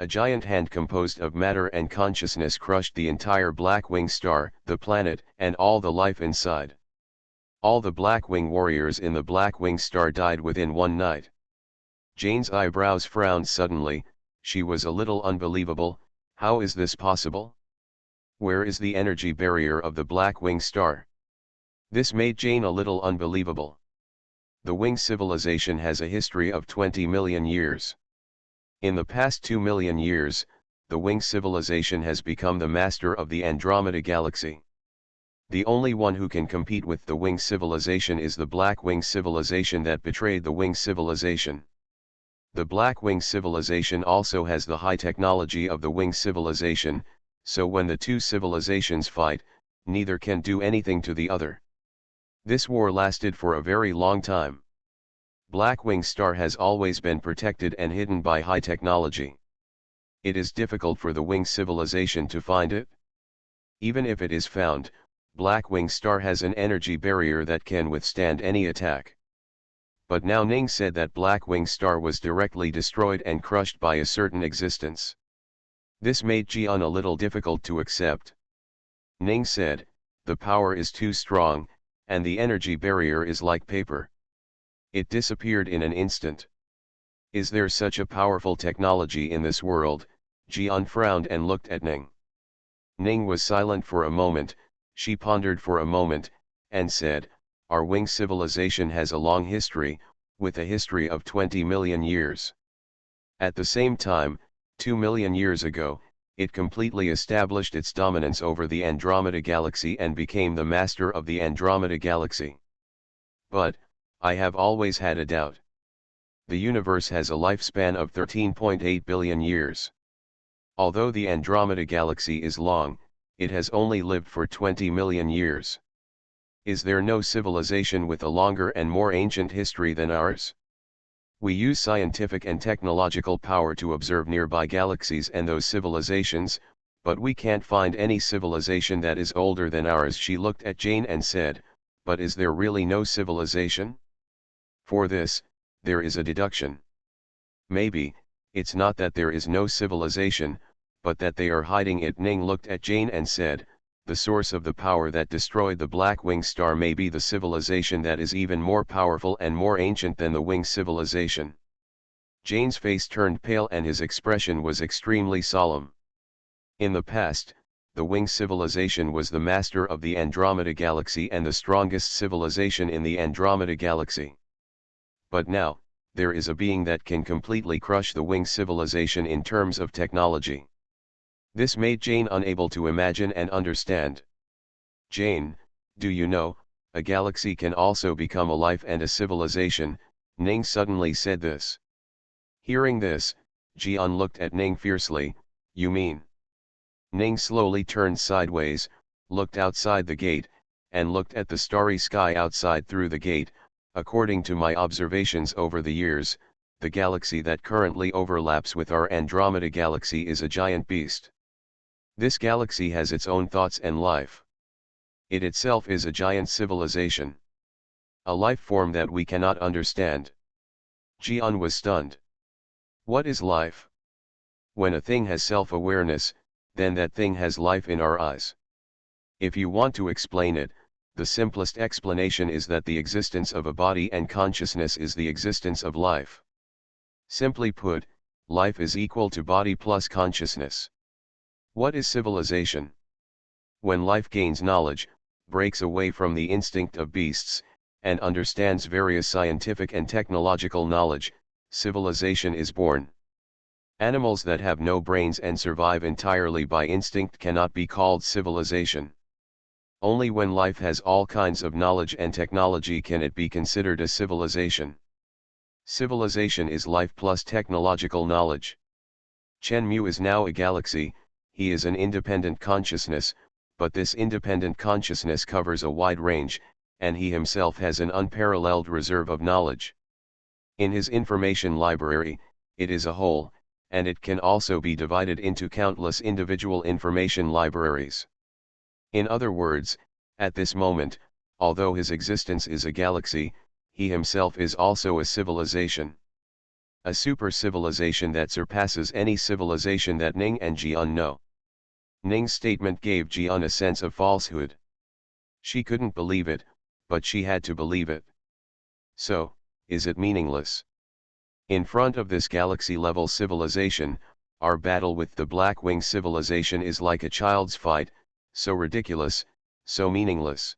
A giant hand composed of matter and consciousness crushed the entire Blackwing star, the planet, and all the life inside. All the Blackwing warriors in the Blackwing star died within one night. Jane's eyebrows frowned suddenly. She was a little unbelievable. How is this possible? Where is the energy barrier of the Blackwing star? This made Jane a little unbelievable. The Wing civilization has a history of 20 million years. In the past 2 million years, the Wing civilization has become the master of the Andromeda galaxy. The only one who can compete with the Wing civilization is the Blackwing civilization that betrayed the Wing civilization. The Blackwing civilization also has the high technology of the Wing civilization, so when the two civilizations fight, neither can do anything to the other. This war lasted for a very long time. Blackwing star has always been protected and hidden by high technology. It is difficult for the Wing civilization to find it. Even if it is found, Blackwing star has an energy barrier that can withstand any attack. But now Ning said that Blackwing star was directly destroyed and crushed by a certain existence. This made Jian a little difficult to accept. Ning said, the power is too strong, and the energy barrier is like paper. It disappeared in an instant. Is there such a powerful technology in this world? Jian frowned and looked at Ning. Ning was silent for a moment. She pondered for a moment, and said, our Wing civilization has a long history, with a history of 20 million years. At the same time, 2 million years ago, it completely established its dominance over the Andromeda galaxy and became the master of the Andromeda galaxy. But, I have always had a doubt. The universe has a lifespan of 13.8 billion years. Although the Andromeda galaxy is long, it has only lived for 20 million years. Is there no civilization with a longer and more ancient history than ours? We use scientific and technological power to observe nearby galaxies and those civilizations, but we can't find any civilization that is older than ours. She looked at Jane and said, but is there really no civilization? For this, there is a deduction. Maybe, it's not that there is no civilization, but that they are hiding it. Ning looked at Jane and said, the source of the power that destroyed the Blackwing star may be the civilization that is even more powerful and more ancient than the Wing civilization. Jane's face turned pale and his expression was extremely solemn. In the past, the Wing civilization was the master of the Andromeda galaxy and the strongest civilization in the Andromeda galaxy. But now, there is a being that can completely crush the Wing civilization in terms of technology. This made Jane unable to imagine and understand. Jane, do you know, a galaxy can also become a life and a civilization? Ning suddenly said this. Hearing this, Jian looked at Ning fiercely. You mean? Ning slowly turned sideways, looked outside the gate, and looked at the starry sky outside through the gate. According to my observations over the years, the galaxy that currently overlaps with our Andromeda galaxy is a giant beast. This galaxy has its own thoughts and life. It itself is a giant civilization. A life form that we cannot understand. Jian was stunned. What is life? When a thing has self-awareness, then that thing has life in our eyes. If you want to explain it, the simplest explanation is that the existence of a body and consciousness is the existence of life. Simply put, life is equal to body plus consciousness. What is civilization? When life gains knowledge, breaks away from the instinct of beasts, and understands various scientific and technological knowledge, civilization is born. Animals that have no brains and survive entirely by instinct cannot be called civilization. Only when life has all kinds of knowledge and technology can it be considered a civilization. Civilization is life plus technological knowledge. Shenmue is now a galaxy, he is an independent consciousness, but this independent consciousness covers a wide range, and he himself has an unparalleled reserve of knowledge. In his information library, it is a whole, and it can also be divided into countless individual information libraries. In other words, at this moment, although his existence is a galaxy, he himself is also a civilization. A super civilization that surpasses any civilization that Ning and Jian know. Ning's statement gave Jian a sense of falsehood. She couldn't believe it, but she had to believe it. So, is it meaningless? In front of this galaxy-level civilization, our battle with the Blackwing civilization is like a child's fight, so ridiculous, so meaningless.